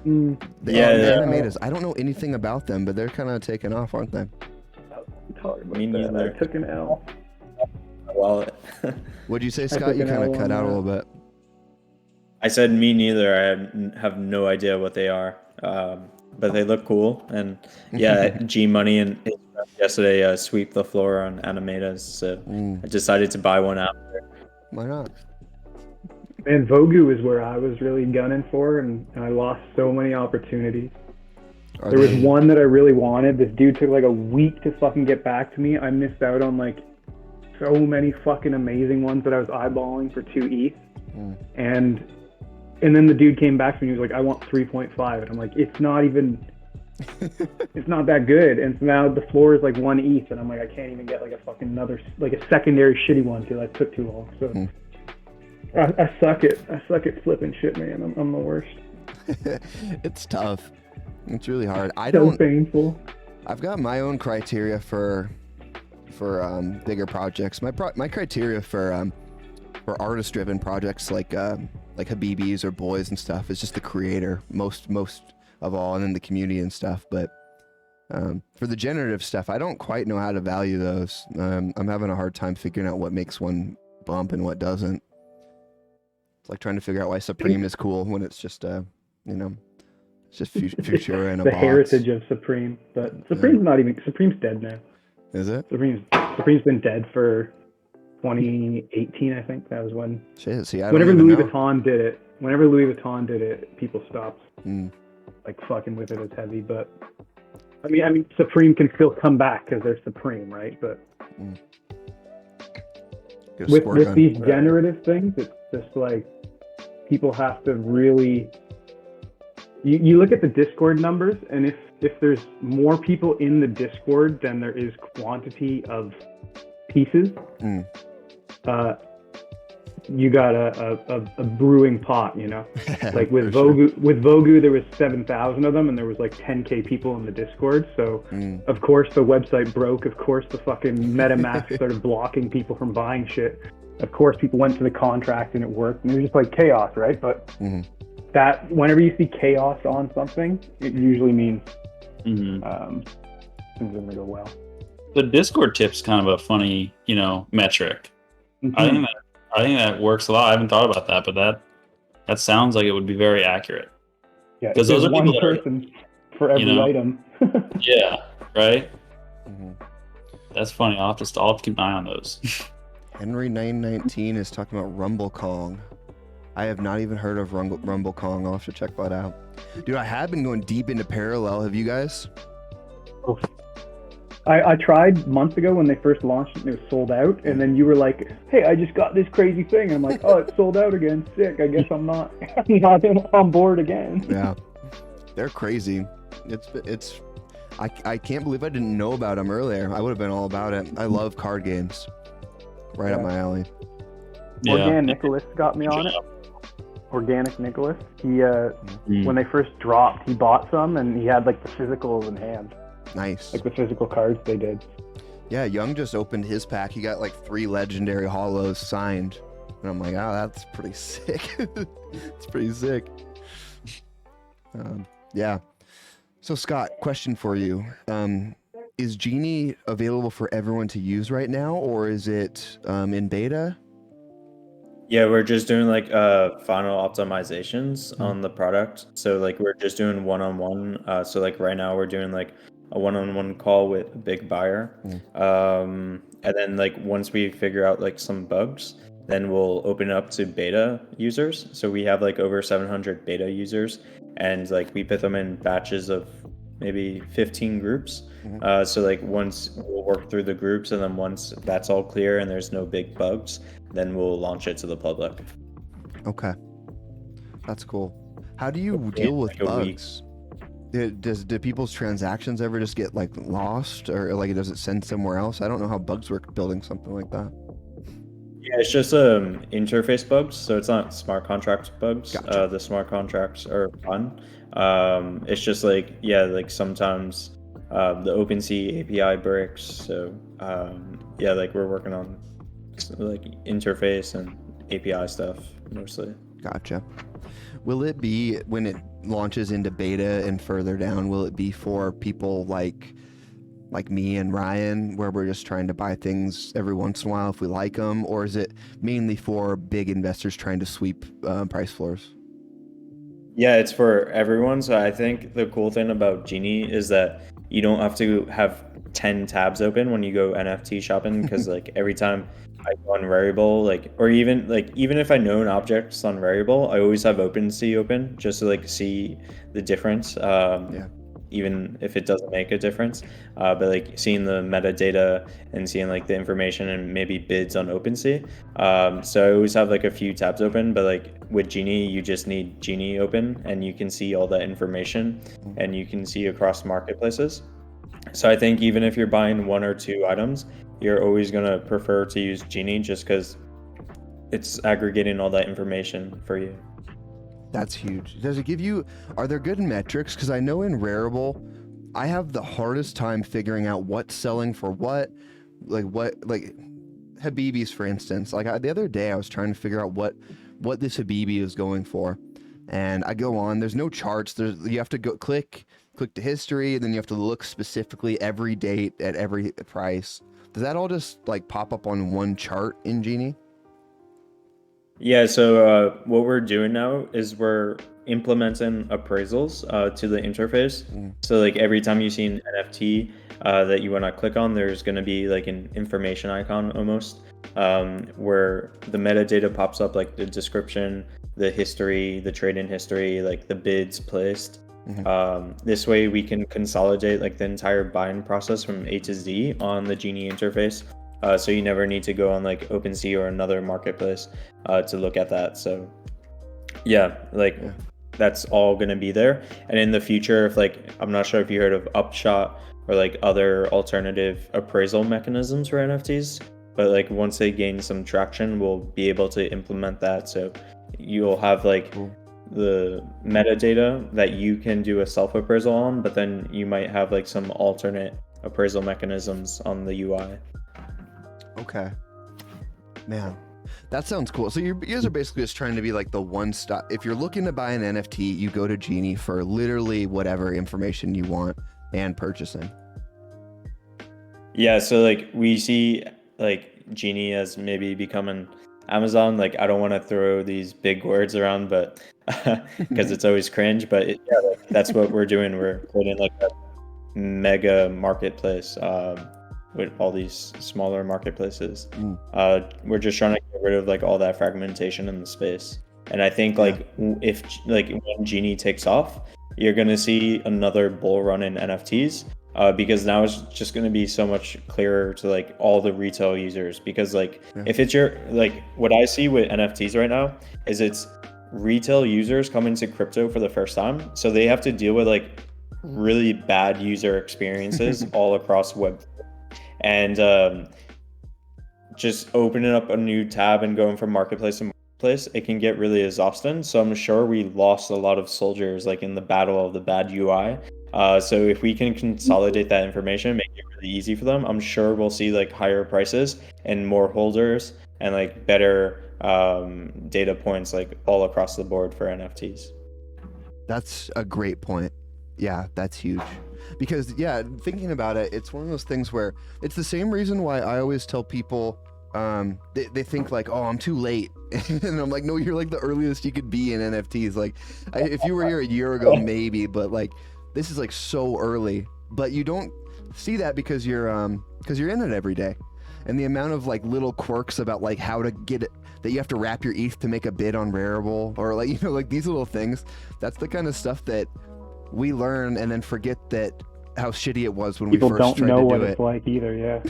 Mm, Yeah, Animatas. I don't know anything about them, but they're kind of taking off, aren't they? sorry about Me that. neither. I took an L. wallet. What'd you say, took Scott? You an kind of L cut on out a that. little bit. I said me neither. I have no idea what they are, but they look cool. And yeah, G Money and his friend yesterday sweep the floor on Animatas, so I decided to buy one after. Why not? And Vogu is where I was really gunning for, and I lost so many opportunities. There was one that I really wanted. This dude took like a week to fucking get back to me. I missed out on like so many fucking amazing ones that I was eyeballing for 2 ETH. And then the dude came back to me and he was like, I want 3.5. And I'm like, it's not that good. And so now the floor is like 1 ETH. And I'm like, I can't even get like a fucking another, like a secondary shitty one because I took too long. So I suck at flipping shit, man. I'm the worst. It's tough. It's really hard. So painful. I've got my own criteria for bigger projects. My criteria for artist-driven projects like Habibis or Boiz and stuff is just the creator most of all, and then the community and stuff. But for the generative stuff, I don't quite know how to value those. I'm having a hard time figuring out what makes one bump and what doesn't. It's like trying to figure out why Supreme is cool when it's just it's just Futura and a the box. heritage of Supreme, but Supreme's dead now. Is it? Supreme's been dead for 2018, I think. That was when. Shit, see, I don't whenever even Louis know. Vuitton did it, people stopped like fucking with it as heavy. But I mean, Supreme can still come back because they're Supreme, right? But with these generative things, it's just like people have to really. You look at the Discord numbers, and if there's more people in the Discord than there is quantity of pieces, you got a brewing pot, you know. Like with Vogu, there was 7,000 of them, and there was like 10K people in the Discord. So of course the website broke. Of course the fucking MetaMask started blocking people from buying shit. Of course people went to the contract and it worked. And it was just like chaos, right? But that whenever you see chaos on something, it usually means things are gonna go well. The Discord tip's kind of a funny, metric. I think that works a lot. I haven't thought about that, but that sounds like it would be very accurate. Yeah, because those are one people person for every item. Yeah, right. That's funny. I'll have to keep an eye on those. Henry919 is talking about RumbleKong. I have not even heard of RumbleKong. I'll have to check that out. Dude, I have been going deep into Parallel. Have you guys? I tried months ago when they first launched it and it was sold out. And then you were like, hey, I just got this crazy thing. I'm like, oh, it's sold out again. Sick. I guess I'm not on board again. Yeah. They're crazy. I can't believe I didn't know about them earlier. I would have been all about it. I love card games. Right up my alley. Organic Nicholas got me on it. Organic Nicholas. He when they first dropped, he bought some and he had like the physicals in hand. Nice. Like the physical cards they did. Yeah, Young just opened his pack. He got like 3 legendary holos signed. And I'm like, oh, that's pretty sick. It's pretty sick. Yeah. So Scott, question for you. Is Genie available for everyone to use right now, or is it in beta? Yeah, we're just doing like final optimizations on the product. So like we're just doing one-on-one. So like right now we're doing like a one-on-one call with a big buyer. And then like once we figure out like some bugs, then we'll open it up to beta users. So we have like over 700 beta users, and like we put them in batches of maybe 15 groups. So like once we'll work through the groups, and then once that's all clear and there's no big bugs, then we'll launch it to the public. Okay. That's cool. How do you deal with bugs? Do people's transactions ever just get like lost, or like does it send somewhere else? I don't know how bugs work building something like that. Yeah, it's just interface bugs, so it's not smart contracts bugs. Gotcha. The smart contracts are fun. It's just like, yeah, like sometimes the OpenSea API breaks. So yeah, like we're working on like interface and API stuff mostly. Gotcha. Will it be, when it launches into beta and further down, will it be for people like me and Ryan, where we're just trying to buy things every once in a while if we like them, or is it mainly for big investors trying to sweep price floors? Yeah, it's for everyone. So I think the cool thing about Genie is that you don't have to have 10 tabs open when you go NFT shopping, because like every time I go on Variable, like, or even if I know an object's on Variable, I always have OpenSea open just to like see the difference. Yeah. Even if it doesn't make a difference, but like seeing the metadata and seeing like the information and maybe bids on OpenSea. So I always have like a few tabs open, but like with Genie, you just need Genie open and you can see all that information and you can see across marketplaces. So I think even if you're buying one or two items, you're always gonna prefer to use Genie just because it's aggregating all that information for you. That's huge. Does it give you, are there good metrics? Because I know in Rarible, I have the hardest time figuring out what's selling for what, like Habibis, for instance. Like the other day, I was trying to figure out what this Habibi is going for. And I go on, there's no charts. You have to go click to history, and then you have to look specifically every date at every price. Does that all just like pop up on one chart in Genie? Yeah, so what we're doing now is we're implementing appraisals to the interface. So like every time you see an NFT that you want to click on, there's going to be like an information icon almost, where the metadata pops up, like the description, the history, the trade-in history, like the bids placed. This way we can consolidate like the entire buying process from A to Z on the Genie interface. So you never need to go on like OpenSea or another marketplace to look at that. So yeah, that's all going to be there. And in the future, if like, I'm not sure if you heard of Upshot or like other alternative appraisal mechanisms for NFTs, but like once they gain some traction, we'll be able to implement that. So you'll have like the metadata that you can do a self-appraisal on, but then you might have like some alternate appraisal mechanisms on the UI. Okay. Man, that sounds cool. So you guys are basically just trying to be like the one stop. If you're looking to buy an NFT, you go to Genie for literally whatever information you want and purchasing. Yeah, so like we see like Genie as maybe becoming Amazon. Like I don't want to throw these big words around, but because it's always cringe, but yeah, like, that's what we're doing. We're creating like a mega marketplace. With all these smaller marketplaces. We're just trying to get rid of like all that fragmentation in the space. And I think like if like when Genie takes off, you're gonna see another bull run in NFTs, because now it's just gonna be so much clearer to like all the retail users. Because like if it's your, like what I see with NFTs right now is it's retail users coming to crypto for the first time, so they have to deal with like really bad user experiences all across Web. And just opening up a new tab and going from marketplace to marketplace, it can get really exhausting. So I'm sure we lost a lot of soldiers like in the battle of the bad UI. So if we can consolidate that information, make it really easy for them, I'm sure we'll see like higher prices and more holders and like better data points like all across the board for NFTs. That's a great point. Yeah, that's huge. Because yeah, thinking about it, it's one of those things where it's the same reason why I always tell people, they think like, oh, I'm too late. And I'm like, no, you're like the earliest you could be in NFTs. Like if you were here a year ago, maybe, but like this is like so early, but you don't see that because you're in it every day. And the amount of like little quirks about like how to get it, that you have to wrap your ETH to make a bid on Rarible, or like, you know, like these little things, that's the kind of stuff that we learn and then forget that how shitty it was when people we first tried to do it. People don't know what it's like either, yeah.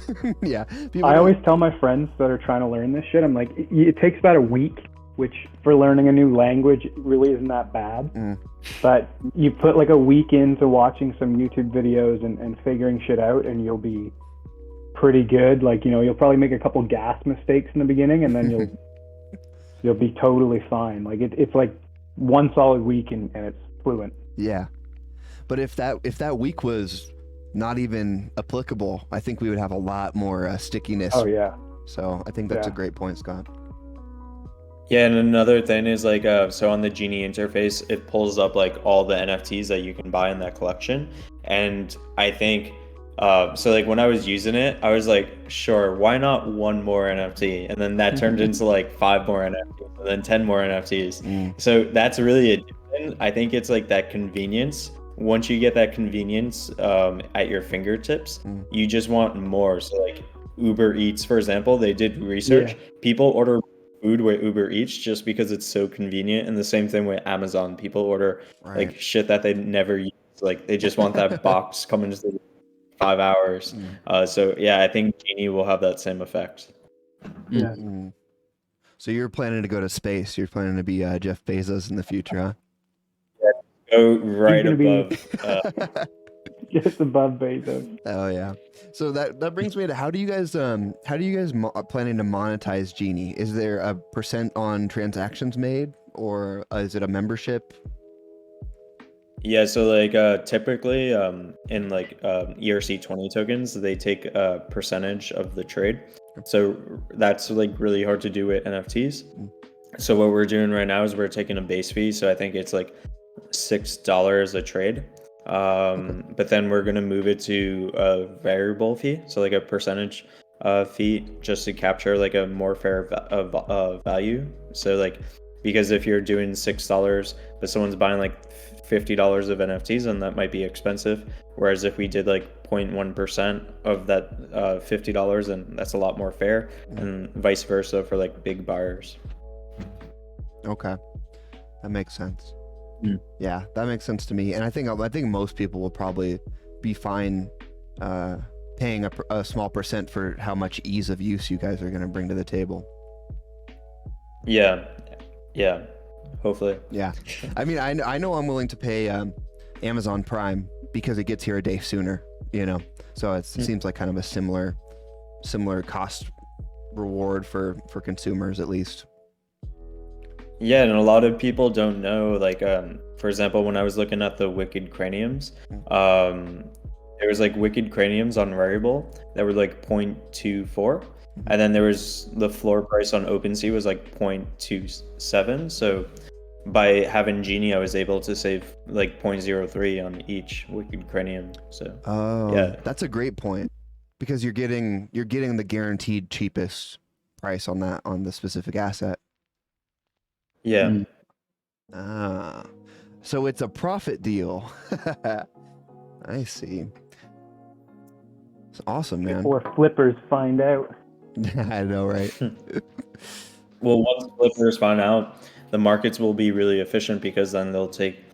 Yeah. I always tell my friends that are trying to learn this shit, I'm like, it takes about a week which for learning a new language really isn't that bad. But you put like a week into watching some YouTube videos and figuring shit out, and you'll be pretty good. Like, you know, you'll probably make a couple gas mistakes in the beginning, and then you'll be totally fine. Like it's like one solid week and it's fluent. Yeah. But if that week was not even applicable, I think we would have a lot more stickiness. Oh yeah. So I think that's a great point, Scott. Yeah, and another thing is like, so on the Genie interface, it pulls up like all the NFTs that you can buy in that collection. And I think, so like when I was using it, I was like, sure, why not one more NFT? And then that turned into like 5 more NFTs, and then 10 more NFTs. So that's really addicting. I think it's like that convenience. Once you get that convenience at your fingertips, you just want more. So like Uber Eats, for example, they did research. Yeah. People order food with Uber Eats just because it's so convenient, and the same thing with Amazon. People order like shit that they never use. Like they just want that box coming to 5 hours. So yeah, I think Genie will have that same effect. Yeah. So you're planning to go to space. You're planning to be Jeff Bezos in the future, huh? Go right above. Just above Bezos. Oh yeah. So that brings me to how do you guys planning to monetize Genie? Is there a % on transactions made, or is it a membership? Yeah, so like typically in like ERC20 tokens, they take a percentage of the trade. So that's like really hard to do with NFTs. So what we're doing right now is we're taking a base fee. So I think it's like $6 a trade. But then we're going to move it to a variable fee. So like a percentage fee, just to capture like a more fair value. So like, because if you're doing $6, but someone's buying like $50 of NFTs, then that might be expensive. Whereas if we did like 0.1% of that $50, then that's a lot more fair, and vice versa for like big buyers. Okay, that makes sense. Yeah, that makes sense to me. And I think most people will probably be fine paying a small % for how much ease of use you guys are going to bring to the table. Yeah. Hopefully. Yeah. I mean, I know I'm willing to pay Amazon Prime because it gets here a day sooner, you know? So it seems like kind of a similar cost reward for consumers, at least. Yeah, and a lot of people don't know, like, for example, when I was looking at the Wicked Craniums, there was like Wicked Craniums on Rarible that were like 0.24. And then there was the floor price on OpenSea was like 0.27. So by having Genie, I was able to save like 0.03 on each Wicked Cranium. So yeah, that's a great point, because you're getting the guaranteed cheapest price on the specific asset. Yeah. So it's a profit deal. I see. It's awesome, man. Before flippers find out. I know, right? Well, once flippers find out, the markets will be really efficient, because then they'll take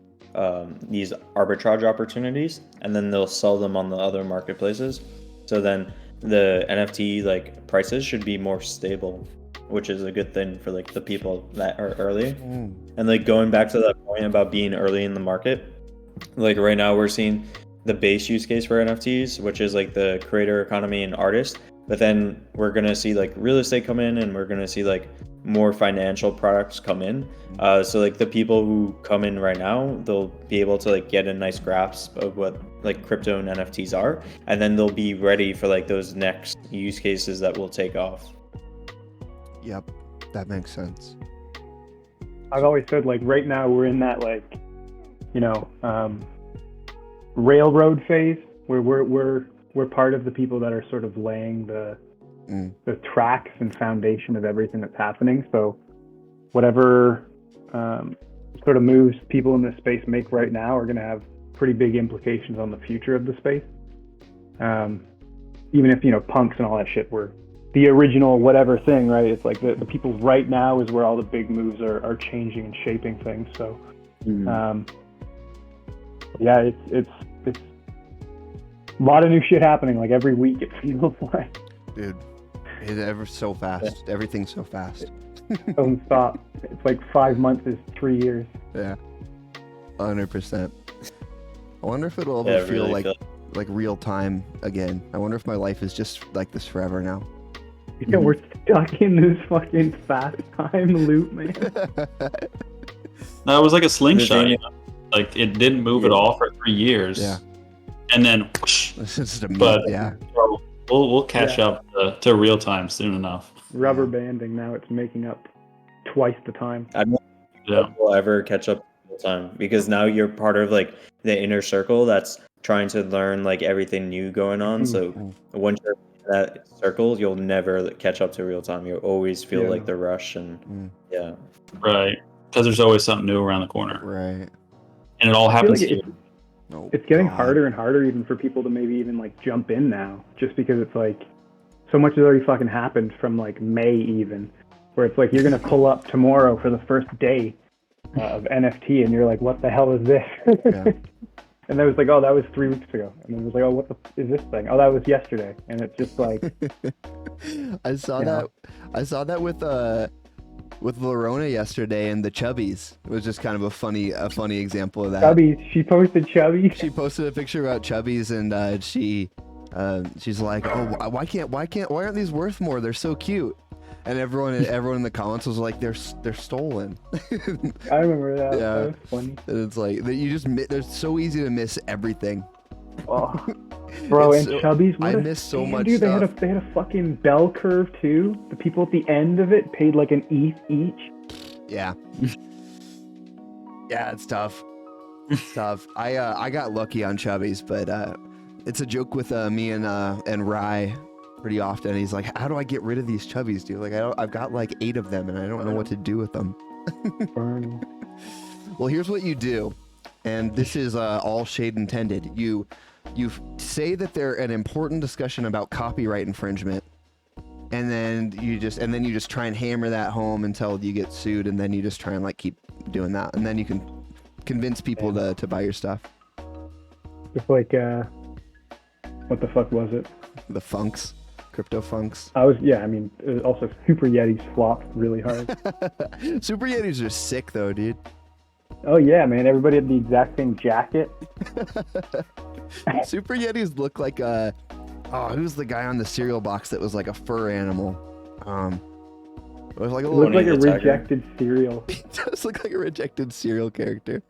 these arbitrage opportunities and then they'll sell them on the other marketplaces. So then the NFT like prices should be more stable, which is a good thing for like the people that are early. And like going back to that point about being early in the market, like right now we're seeing the base use case for NFTs, which is like the creator economy and artist. But then we're going to see like real estate come in, and we're going to see like more financial products come in. So like the people who come in right now, they'll be able to like get a nice grasp of what like crypto and NFTs are. And then they'll be ready for like those next use cases that will take off. Yep, that makes sense. I've always said, like, right now we're in that, like, you know, railroad phase where we're part of the people that are sort of laying the tracks and foundation of everything that's happening. So whatever sort of moves people in this space make right now are going to have pretty big implications on the future of the space. Even if, you know, punks and all that shit were the original whatever thing, right? It's like the people right now is where all the big moves are changing and shaping things. So yeah, it's a lot of new shit happening like every week, it feels like. Dude, it's ever so fast. Everything's so fast. Doesn't stop. It's like 5 months is 3 years. Yeah, 100%. I wonder if it'll Yeah, ever I feel really like real time again. I wonder if my life is just like this forever now. Yeah, we're stuck in this fucking fast time loop, man. No, it was like a slingshot. Genie- You know? Like it didn't move at all for 3 years. Yeah. And then, whoosh, It's just a but yeah. so we'll catch up to real time soon enough. Rubber banding, now it's making up twice the time. I don't Yeah. think we'll ever catch up all the time because now you're part of like the inner circle that's trying to learn like everything new going on. So once you're in that circle, you'll never catch up to real time. You'll always feel Yeah. like the rush and yeah. Right. Because there's always something new around the corner. Right. And it all I feel happens like to it's, you. Oh, it's getting God. harder and harder even for people to maybe even like jump in now, just because it's like so much has already fucking happened from like May even, where it's like you're gonna pull up tomorrow for the first day of NFT and you're like, what the hell is this? Yeah. And then it was like, oh, that was 3 weeks ago. And then it was like, oh, what the is this thing? Oh, that was yesterday. And it's just like, I saw Yeah. that with Lorona yesterday and the Chubbies. It was just kind of a funny example of that. Chubbies. She posted Chubbies. She posted a picture about Chubbies and she's like, oh, why aren't these worth more? They're so cute. And everyone in the comments was like, they're stolen. I remember that. Yeah. That was funny. And it's like they're so easy to miss everything. Oh. Bro, It's and so- Chubbies, I what a miss so scam, much dude. stuff. They had a fucking bell curve too. The people at the end of it paid like an ETH each. Yeah. Yeah, it's tough. It's tough. I got lucky on Chubbies, but it's a joke with me and Rye pretty often. He's like, how do I get rid of these Chubbies, dude? Like I've got like 8 of them and I don't know what to do with them. Burn. Well, here's what you do, and this is all shade intended. You say that they're an important discussion about copyright infringement, and then you just try and hammer that home until you get sued, and then you just try and like keep doing that, and then you can convince people to buy your stuff. Just like, what the fuck was it? The funks, crypto funks. I mean, it was also Super Yetis flopped really hard. Super Yetis are sick though, dude. Oh yeah, man. Everybody had the exact same jacket. Super Yetis look like who's the guy on the cereal box that was like a fur animal? It was like a It little. looked like a the Tiger. rejected cereal. It does look like a rejected cereal character.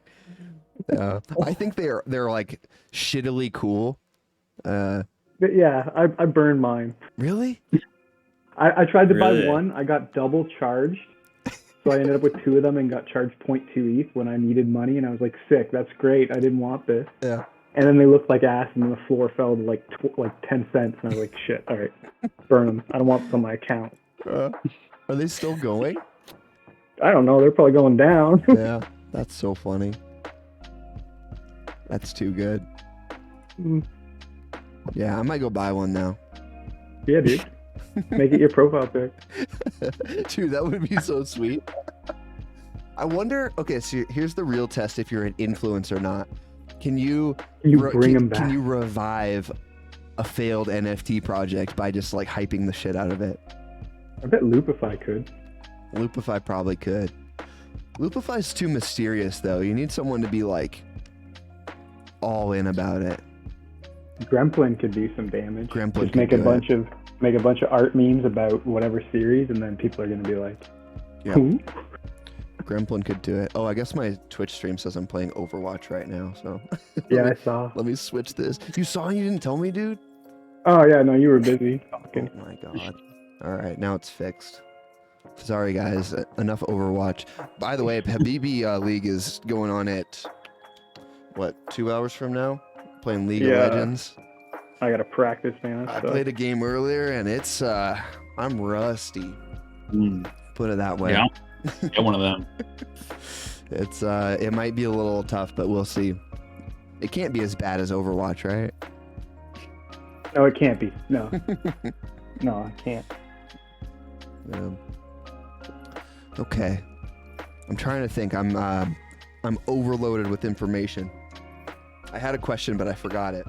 I think they're like shittily cool. But yeah, I burned mine. Really? I tried to buy Really? one. I got double charged. So I ended up with 2 of them and got charged 0.2 ETH when I needed money. And I was like, sick, that's great. I didn't want this. Yeah. And then they looked like ass and then the floor fell to like 10 cents. And I was like, shit, all right, burn them. I don't want this on my account. Are they still going? I don't know. They're probably going down. Yeah. That's so funny. That's too good. Mm. Yeah, I might go buy one now. Yeah, dude. Make it your profile pic. Dude, that would be so sweet. I wonder. Okay, so here's the real test: if you're an influencer or not. Can you Bring them back? Can you revive a failed NFT project by just like hyping the shit out of it? I bet Loopify could. Loopify probably could. Loopify's too mysterious though. You need someone to be like all in about it. Gremplin could do some damage. Gremplin Just could make a do bunch of art memes about whatever series, and then people are gonna be like, Yeah. "Who?" Gremplin could do it. Oh, I guess my Twitch stream says I'm playing Overwatch right now, so Yeah, I saw. let me switch this. You saw and you didn't tell me, dude? Oh yeah, no, you were busy. Fucking. Oh my god. Alright, now it's fixed. Sorry guys, enough Overwatch. By the way, Habibi League is going on at, what, 2 hours from now? Playing League Yeah. of Legends. I gotta practice, man. I played a game earlier and it's, I'm rusty. Put it that way. Yeah. Get one of them. It's, it might be a little tough, but we'll see. It can't be as bad as Overwatch, right? No, it can't be. No, no, I can't. Okay. I'm trying to think. I'm overloaded with information. I had a question, but I forgot it.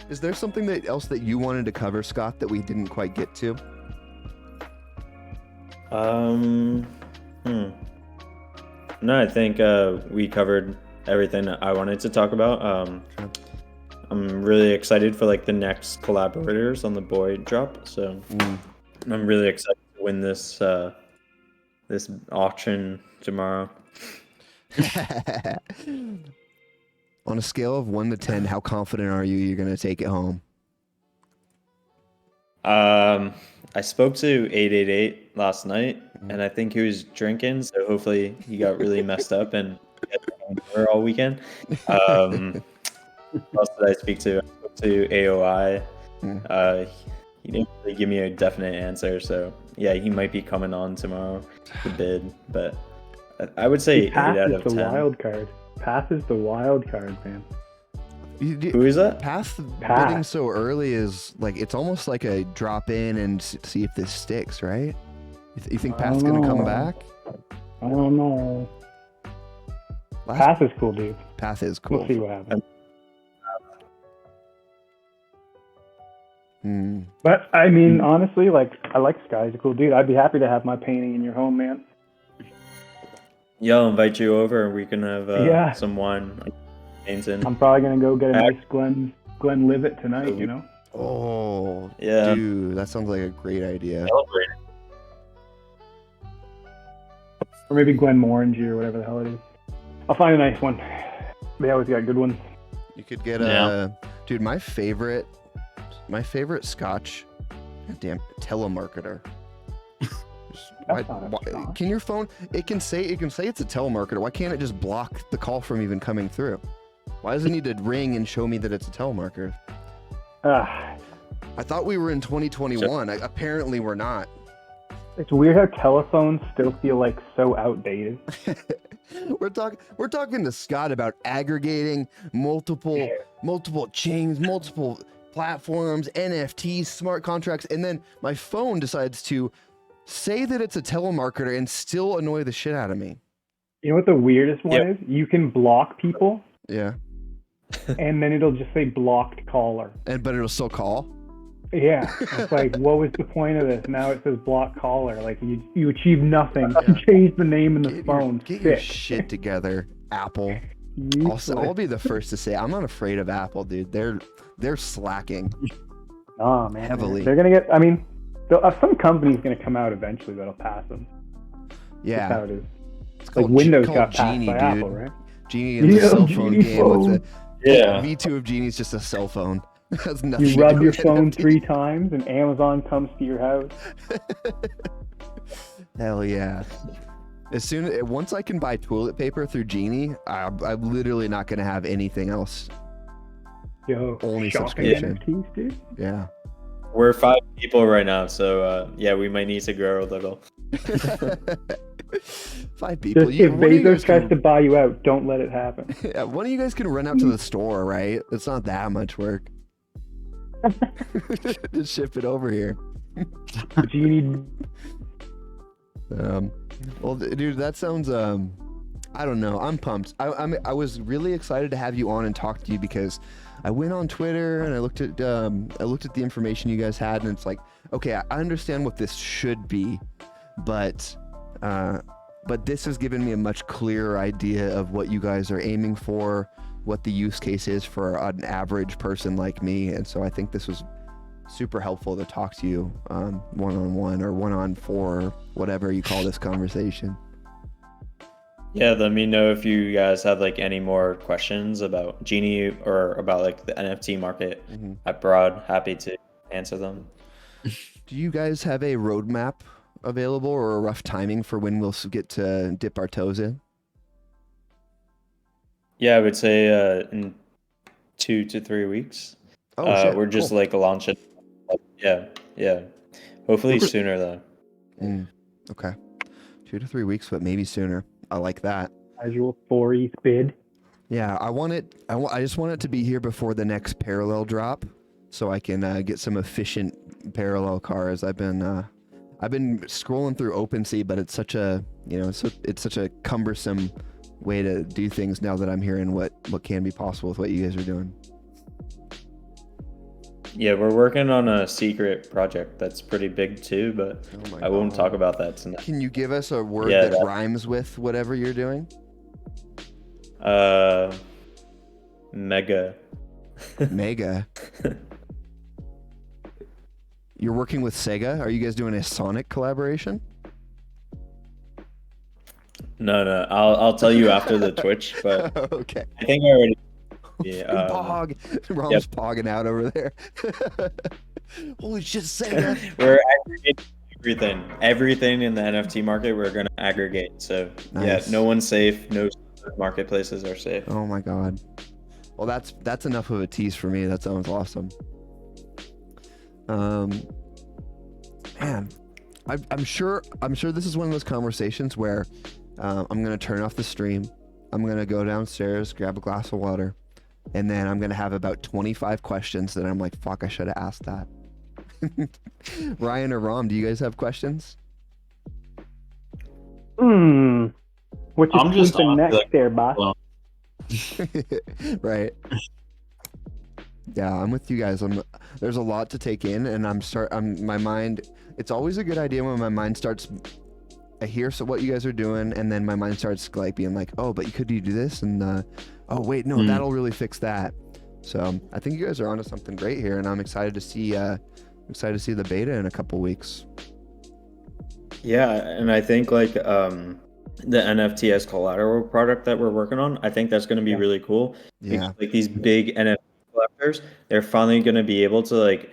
Is there something else that you wanted to cover, Scott, that we didn't quite get to? Um, No, I think we covered everything that I wanted to talk about. I'm really excited for like the next collaborators on the Boy drop. So I'm really excited to win this this auction tomorrow. On a scale of 1 to 10, how confident are you you're going to take it home? I spoke to 888 last night, and I think he was drinking, so hopefully he got really messed up and we're all weekend. Who else did I speak to? I spoke to AOI. He didn't really give me a definite answer, so yeah, he might be coming on tomorrow to bid, but I would say 8 Path out is of the 10. wild card. Path is the wild card, man. Who is that? Path Path. bidding so early is like, it's almost like a drop in and see if this sticks, right? You think I Path's don't going to come know. back? I don't know. Last- Path is cool, dude. Path is cool. We'll see what happens. But I mean, honestly, like I like Sky. He's a cool dude. I'd be happy to have my painting in your home, man. Yeah, I'll invite you over and we can have Yeah. some wine. Painting. I'm probably gonna go get a nice Glenlivet tonight. You know. Oh, Yeah. dude, that sounds like a great idea. Celebrate. Or maybe Glenmorangie or whatever the hell it is. I'll find a nice one. They always got good ones. You could get Yeah. dude, my favorite Scotch, goddamn telemarketer. That's not a Scotch. Can your phone? It can say it's a telemarketer. Why can't it just block the call from even coming through? Why does it need to ring and show me that it's a telemarketer? Ah, I thought we were in 2021. Apparently, we're not. it's weird how telephones still feel like so outdated. We're talking to Scott about aggregating multiple chains, multiple platforms, NFTs, smart contracts, and then my phone decides to say that it's a telemarketer and still annoy the shit out of me. You know what the weirdest one Yep. is? You can block people, Yeah, and then it'll just say blocked caller. but it'll still call. Yeah, it's like, what was the point of this? Now it says block caller. Like you achieved nothing. You changed the name in the phone. Get your Sick. shit together, Apple. Useless. I'll be the first to say I'm not afraid of Apple, dude. They're slacking. Oh man, heavily. They're gonna get. I mean, some company's gonna come out eventually that'll pass them. That's how Yeah, it is. it's Like called Windows called got passed Genie, by dude. Apple, right? Genie in the Yeah, cell phone Genie game with Yeah. V2 of Genie's just a cell phone. It has nothing You to rub do your with phone NFT. 3 times, and Amazon comes to your house. Hell yeah. Once I can buy toilet paper through Genie, I'm literally not gonna have anything else. Yo, Only shocking subscription. NFTs, dude. Yeah. We're 5 people right now, so yeah, we might need to grow a little. 5 people. Just if One of you guys Bezos tries can- to buy you out, don't let it happen. Yeah, one of you guys can run out to the store, right? It's not that much work. Just ship it over here. Genie. Well, dude, that sounds. I don't know. I'm pumped. I was really excited to have you on and talk to you because I went on Twitter and I looked at the information you guys had, and it's like, okay, I understand what this should be, but this has given me a much clearer idea of what you guys are aiming for, what the use case is for an average person like me, and so I think this was super helpful to talk to you one-on-one or one-on-4, whatever you call this conversation. Yeah, let me know if you guys have like any more questions about Genie or about like the NFT market abroad. Happy to answer them. Do you guys have a roadmap available or a rough timing for when we'll get to dip our toes in? Yeah, I would say in 2 to 3 weeks. Oh, shit. We're just Cool. like launching. Yeah. Hopefully sooner though. Okay. 2 to 3 weeks, but maybe sooner. I like that. Casual 4 ETH bid. Yeah, I just want it to be here before the next parallel drop, so I can get some efficient parallel cars. I've been scrolling through OpenSea, but it's such a it's such a cumbersome way to do things now that I'm hearing what can be possible with what you guys are doing. Yeah, we're working on a secret project that's pretty big too, but Oh my I won't God. talk about that tonight. Can you give us a word Yeah, that that- rhymes with whatever you're doing? Mega. Mega. You're working with Sega? Are you guys doing a Sonic collaboration? No, I'll tell you after the Twitch, but Okay. I think I already. Yeah, Pog. Rom's yep. pogging out over there. Holy shit, Sega. We're aggregating everything in the NFT market. We're gonna aggregate. So Nice. yeah, no one's safe. No marketplaces are safe. Oh my God. Well, that's enough of a tease for me. That sounds awesome. Man, I'm sure this is one of those conversations where I'm gonna turn off the stream. I'm gonna go downstairs, grab a glass of water, and then I'm gonna have about 25 questions that I'm like, fuck, I should have asked that. Ryan or Rom, do you guys have questions? What you I'm just sleeping on, next like, there, boss? well, Right. Yeah, I'm with you guys. There's a lot to take in, and my mind. It's always a good idea when my mind starts. I hear what you guys are doing, and then my mind starts like being like, oh, but could you do this? And oh wait, no, that'll really fix that. So I think you guys are onto something great here, and I'm excited to see the beta in a couple weeks. Yeah, and I think like the NFT as collateral product that we're working on, I think that's going to be really cool. Yeah. Because, like these big NFT collectors, they're finally going to be able to like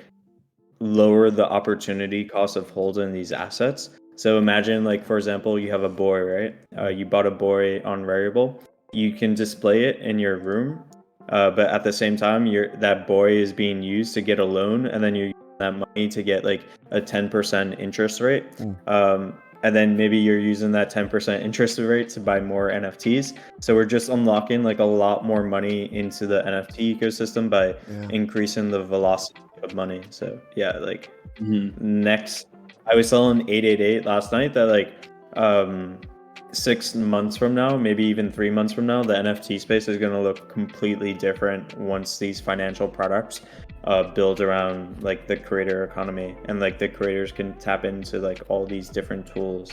lower the opportunity cost of holding these assets. So imagine like, for example, you have a boy, right? You bought a boy on Rarible. You can display it in your room, but at the same time, that boy is being used to get a loan, and then you use that money to get like a 10% interest rate. And then maybe you're using that 10% interest rate to buy more NFTs. So we're just unlocking like a lot more money into the NFT ecosystem by increasing the velocity of money. So yeah, like next, I was selling 888 last night that like 6 months from now, maybe even 3 months from now, the NFT space is going to look completely different once these financial products build around like the creator economy, and like the creators can tap into like all these different tools.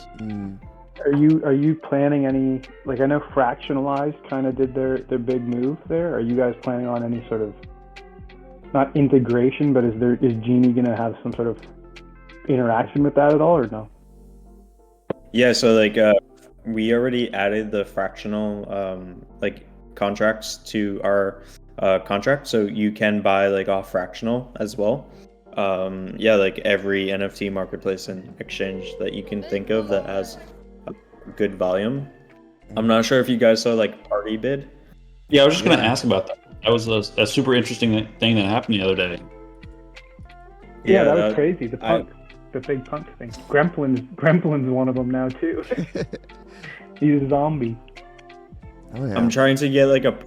Are you planning any, like, I know Fractionalized kind of did their big move there. Are you guys planning on any sort of, not integration, but is Genie gonna have some sort of interaction with that at all, or no? Yeah, so like we already added the fractional like contracts to our contract, so you can buy like off fractional as well. Yeah, like every NFT marketplace and exchange that you can think of that has a good volume. I'm not sure if you guys saw like Party Bid. Yeah, I was just gonna ask about that. That was a super interesting thing that happened the other day. Yeah, that was crazy. The big punk thing. Gremplin's one of them now too. He's a zombie. Oh, yeah. I'm trying to get like a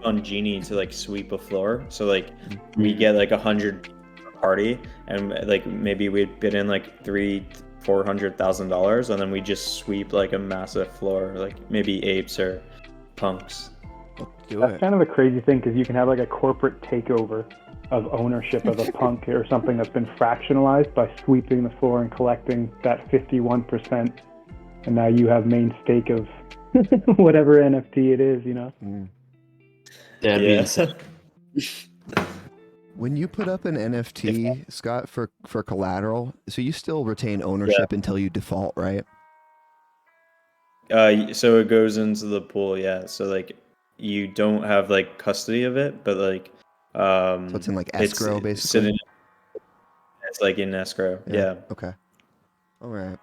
on Genie to like sweep a floor, so like we get like 100 party, and like maybe we bid in like $400,000, and then we just sweep like a massive floor, like maybe apes or punks. That's kind of a crazy thing, because you can have like a corporate takeover of ownership of a punk or something that's been fractionalized by sweeping the floor and collecting that 51%, and now you have main stake of whatever NFT it is, you know? That'd be insane. When you put up an NFT, Scott, for collateral, so you still retain ownership until you default, right? So it goes into the pool, yeah. So like you don't have like custody of it, but like So it's in like escrow, basically. It's like in escrow, yeah. Okay. All right.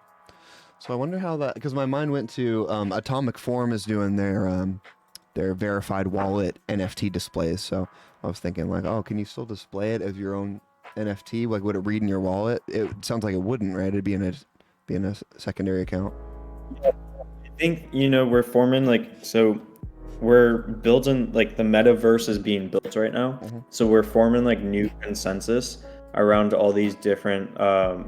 So I wonder how that, because my mind went to Atomic Form is doing their verified wallet NFT displays. So I was thinking like, oh, can you still display it as your own NFT? Like, would it read in your wallet? It sounds like it wouldn't, right? It'd be in a secondary account. I think, we're forming we're building, like, the metaverse is being built right now. So we're forming like new consensus around all these different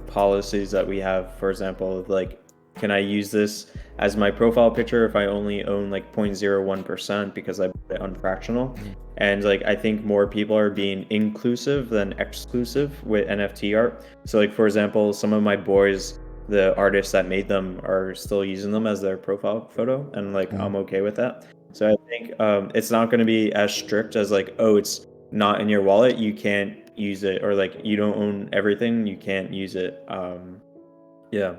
policies that we have. For example, like can I use this as my profile picture if I only own like 0.01% because I bought it unfractional? And like I think more people are being inclusive than exclusive with NFT art. So like for example, some of my boys, the artists that made them, are still using them as their profile photo, and like I'm okay with that. So I think it's not going to be as strict as like, oh, it's not in your wallet, you can't use it, or like you don't own everything, you can't use it. Yeah,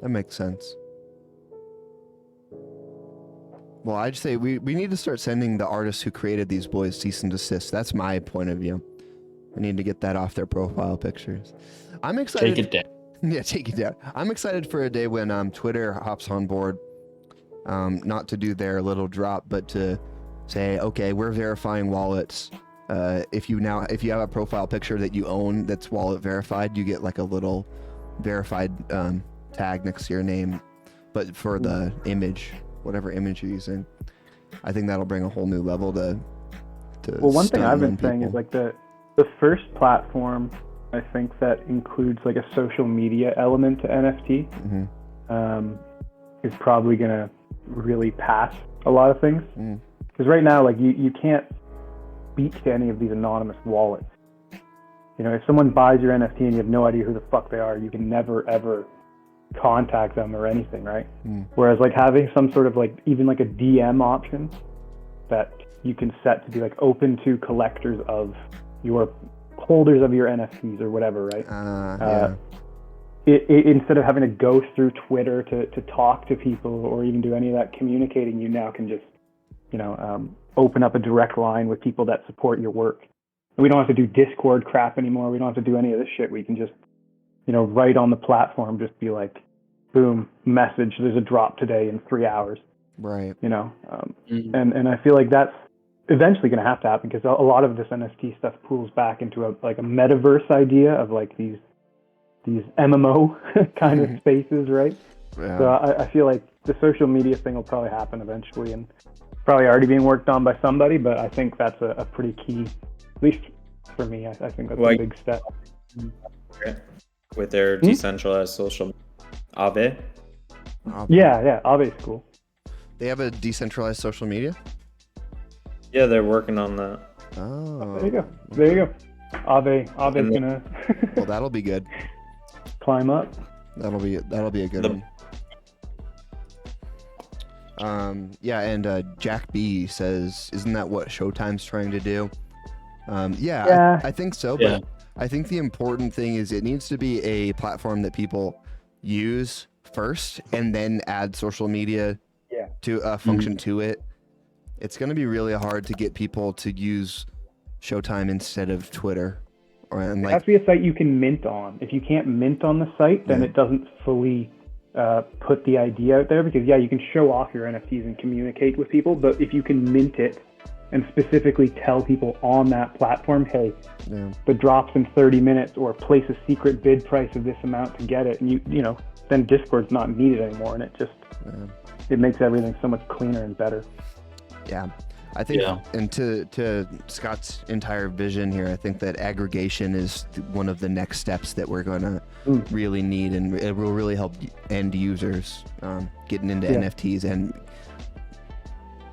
that makes sense. Well, I'd say we need to start sending the artists who created these boys cease and desist. That's my point of view. We need to get that off their profile pictures. I'm excited. Take it down. Yeah, take it down. I'm excited for a day when Twitter hops on board, not to do their little drop, but to say, okay, we're verifying wallets. If you have a profile picture that you own that's wallet verified, you get like a little verified tag next to your name, but for the image, whatever image you're using. I think that'll bring a whole new level to Well, one thing I've been people. saying is like the first platform, I think, that includes like a social media element to NFT is probably gonna really pass a lot of things. Because right now, like you can't speak to any of these anonymous wallets. You know, if someone buys your NFT and you have no idea who the fuck they are, you can never ever contact them or anything, right? Whereas like having some sort of like even like a DM option that you can set to be like open to collectors of your holders of your NFTs or whatever, right? Instead of having to go through Twitter to talk to people or even do any of that communicating, you now can just, you know, open up a direct line with people that support your work. And we don't have to do Discord crap anymore. We don't have to do any of this shit. We can just, you know, right on the platform, just be like, boom, message, there's a drop today in 3 hours. Right. You know, and I feel like that's eventually going to have to happen because a lot of this NFT stuff pulls back into a metaverse idea of like these MMO kind of spaces, right? Yeah. So I feel like the social media thing will probably happen eventually, and probably already being worked on by somebody, but I think that's a pretty key, at least for me, I think that's a big step. With their decentralized social Aave. Yeah, Aave's cool. They have a decentralized social media? Yeah, they're working on that. Oh. There you go. Aave's gonna Well, that'll be good. climb up. That'll be a good one. Yeah, and Jack B says, isn't that what Showtime's trying to do? Yeah. I think so, Yeah. but I think the important thing is it needs to be a platform that people use first and then add social media to a function to it. It's going to be really hard to get people to use Showtime instead of Twitter. It has to be a site you can mint on. If you can't mint on the site, then it doesn't fully put the idea out there, because you can show off your NFTs and communicate with people, but if you can mint it and specifically tell people on that platform, hey, the drop's in 30 minutes, or place a secret bid price of this amount to get it, and you know, then Discord's not needed anymore, and it just it makes everything so much cleaner and better. Yeah, I think, and to Scott's entire vision here, I think that aggregation is one of the next steps that we're going to really need, and it will really help end users getting into NFTs and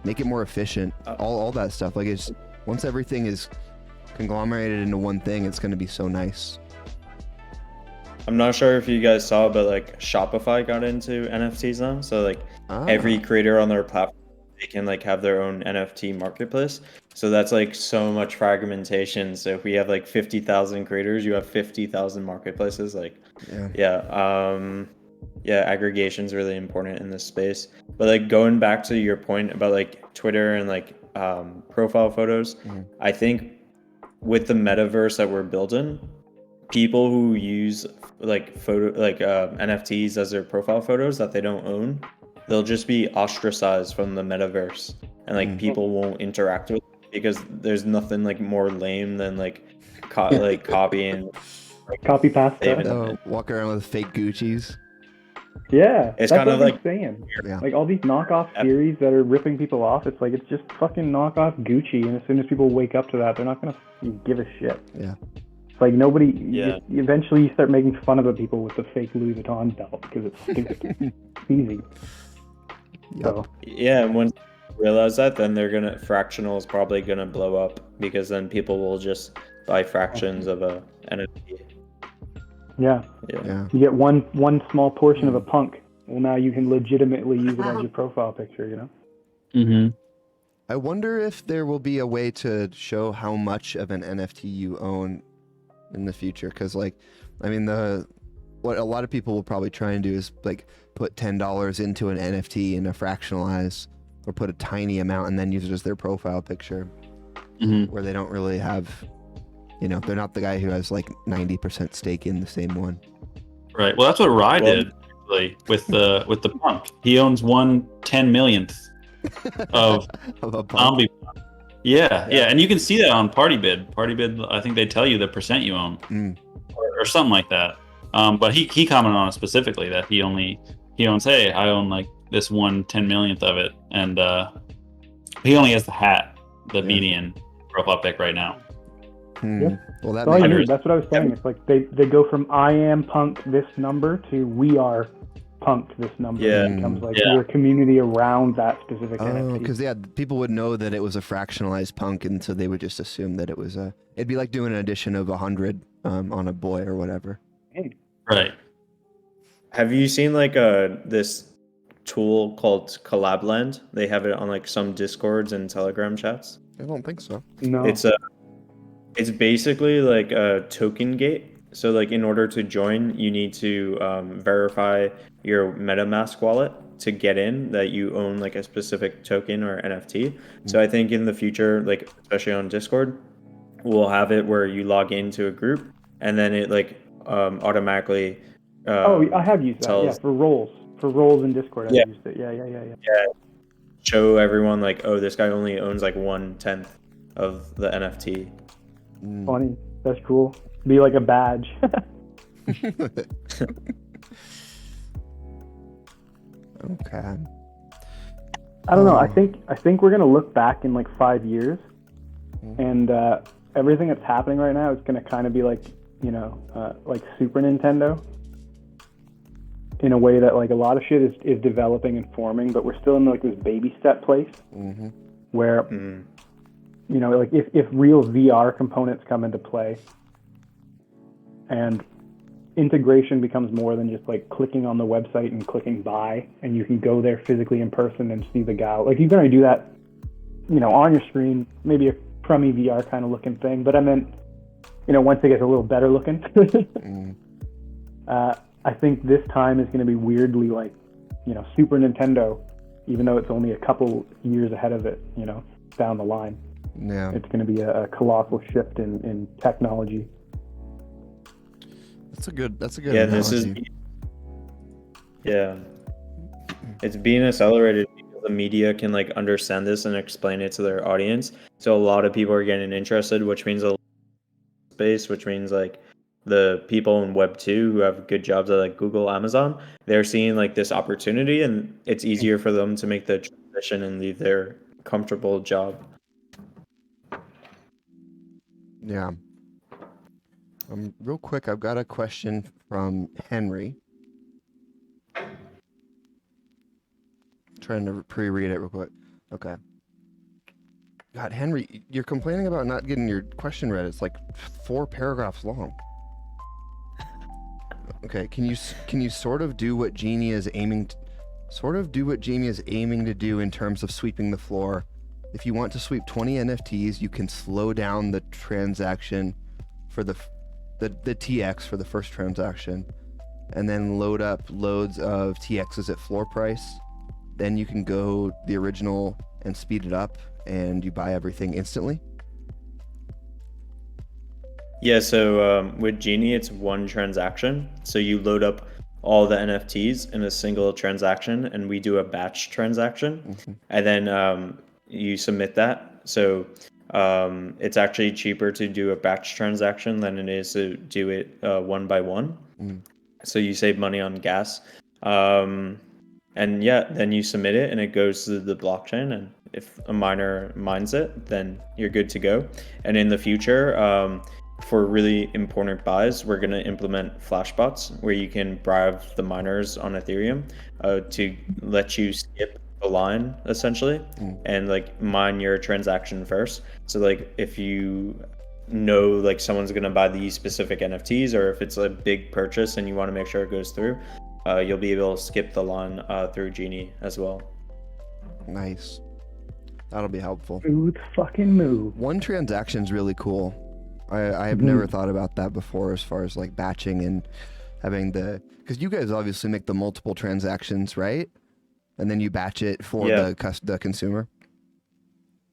make it more efficient. All that stuff, like, it's once everything is conglomerated into one thing, it's going to be so nice. I'm not sure if you guys saw, but like Shopify got into NFTs now, so like every creator on their platform, they can like have their own NFT marketplace. So that's like so much fragmentation. So if we have like 50,000 creators, you have 50,000 marketplaces. Like, aggregation is really important in this space. But like going back to your point about like Twitter and like profile photos, I think with the metaverse that we're building, people who use like NFTs as their profile photos that they don't own, they'll just be ostracized from the metaverse, and like people won't interact with it, because there's nothing like more lame than like copying, copy pasta. Walk around with fake Gucci's. Yeah, it's that's kind of what like I'm saying. Like all these knockoff series that are ripping people off, it's like it's just fucking knockoff Gucci, and as soon as people wake up to that, they're not gonna give a shit. Yeah. It's like nobody. Yeah. Eventually, you start making fun of the people with the fake Louis Vuitton belt because it's stupid. It's easy. So Yeah, and once you realize that, then fractional is probably gonna blow up, because then people will just buy fractions of a NFT. yeah, Yeah. you get one small portion of a punk. Well, now you can legitimately use it as your profile picture. You know. Mm-hmm. I wonder if there will be a way to show how much of an NFT you own in the future. Because, like, I mean, what a lot of people will probably try and do is, like, put $10 into an NFT in a fractionalize, or put a tiny amount and then use it as their profile picture, where they don't really have, they're not the guy who has, like, 90% stake in the same one. Right. Well, that's what Rye did actually, with the punk. He owns 1/10,000,000th of a punk. zombie. Yeah, and you can see that on PartyBid. PartyBid, I think they tell you the percent you own, or something like that. But he commented on it specifically that he owns. Hey, I own like this 1/10,000,000th of it, and he only has the hat, the median profile pic right now. Yeah. Well, That's all you need. That's what I was saying. It's like they go from I am punk this number to we are punk this number. It becomes like your community around that specific NFT. Oh, because people would know that it was a fractionalized punk, and so they would just assume that it was it'd be like doing an edition of 100 on a boy or whatever. Right. Have you seen like this tool called Collabland? They have it on like some Discords and Telegram chats. I don't think so. No. It's basically like a token gate. So like in order to join, you need to verify your MetaMask wallet to get in that you own like a specific token or NFT. So I think in the future, like especially on Discord, we'll have it where you log into a group and then it like automatically. I have used that. Yeah, for roles in Discord, I've used it. Yeah. Show everyone like, oh, this guy only owns like 1/10 of the NFT. Funny. That's cool. Be like a badge. Okay. I don't know. I think we're gonna look back in like 5 years, and everything that's happening right now is gonna kind of be like like Super Nintendo, in a way that like a lot of shit is developing and forming, but we're still in like this baby step place where like if real VR components come into play and integration becomes more than just like clicking on the website and clicking buy, and you can go there physically in person and see the gal. Like you can already do that, on your screen, maybe a crummy VR kind of looking thing. But I meant, once it gets a little better looking, I think this time is going to be weirdly like, Super Nintendo, even though it's only a couple years ahead of it, down the line. Yeah. It's going to be a colossal shift in technology. That's a good Yeah, analogy. It's being accelerated because the media can like understand this and explain it to their audience. So a lot of people are getting interested, which means a space, which means like the people in Web 2 who have good jobs at like Google, Amazon, they're seeing like this opportunity, and it's easier for them to make the transition and leave their comfortable job. Yeah. Real quick, I've got a question from Henry. Trying to pre-read it real quick. Okay. God, Henry, you're complaining about not getting your question read. It's like 4 paragraphs long. Okay, can you sort of do what Genie is aiming to do in terms of sweeping the floor? If you want to sweep 20 NFTs, you can slow down the transaction for the TX for the first transaction, and then load up loads of TXs at floor price. Then you can go the original and speed it up, and you buy everything instantly. Yeah, so with Genie, it's one transaction. So you load up all the NFTs in a single transaction, and we do a batch transaction, and then you submit that. So it's actually cheaper to do a batch transaction than it is to do it one by one. So you save money on gas. And yeah, then you submit it and it goes to the blockchain. And if a miner mines it, then you're good to go. And in the future, for really important buys, we're going to implement flash bots where you can bribe the miners on Ethereum to let you skip the line essentially and like mine your transaction first. So like if you know like someone's going to buy these specific NFTs, or if it's a big purchase and you want to make sure it goes through, you'll be able to skip the line through Genie as well. Nice. That'll be helpful. Smooth fucking move. One transaction's really cool. I have never thought about that before, as far as like batching and having because you guys obviously make the multiple transactions, right? And then you batch it for the consumer.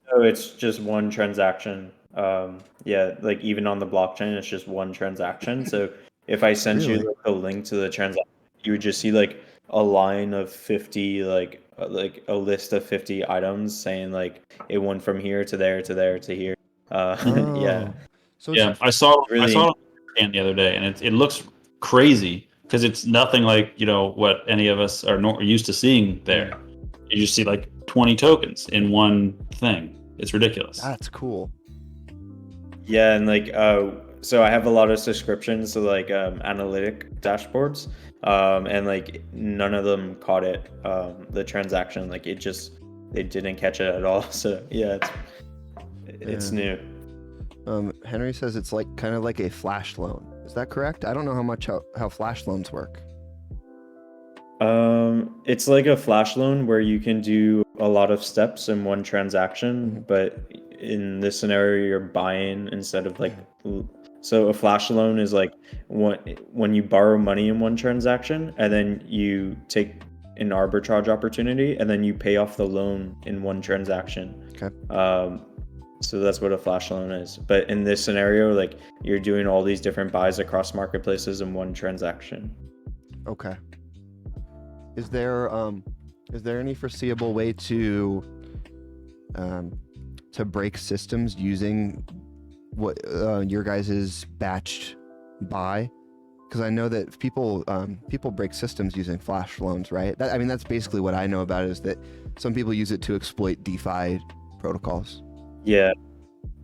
No, it's just one transaction. Like even on the blockchain, it's just one transaction. So if I sent you like, a link to the transaction, you would just see like a line of 50, like a list of 50 items saying like it went from here to there to there to here. Yeah. So I saw it on the other day, and it looks crazy because it's nothing like what any of us are used to seeing there. You just see like 20 tokens in one thing. It's ridiculous. That's cool. Yeah, and like so I have a lot of subscriptions to like analytic dashboards, and like none of them caught it, the transaction. Like they didn't catch it at all. So yeah, it's new. Henry says it's like kind of like a flash loan. Is that correct? I don't know how flash loans work. It's like a flash loan where you can do a lot of steps in one transaction, but in this scenario, you're buying instead of like. So a flash loan is like when you borrow money in one transaction and then you take an arbitrage opportunity and then you pay off the loan in one transaction. Okay. So that's what a flash loan is. But in this scenario, like you're doing all these different buys across marketplaces in one transaction. Okay. Is there any foreseeable way to break systems using what your guys' batched buy? Because I know that people break systems using flash loans, right? That's basically what I know about it, is that some people use it to exploit DeFi protocols. Yeah,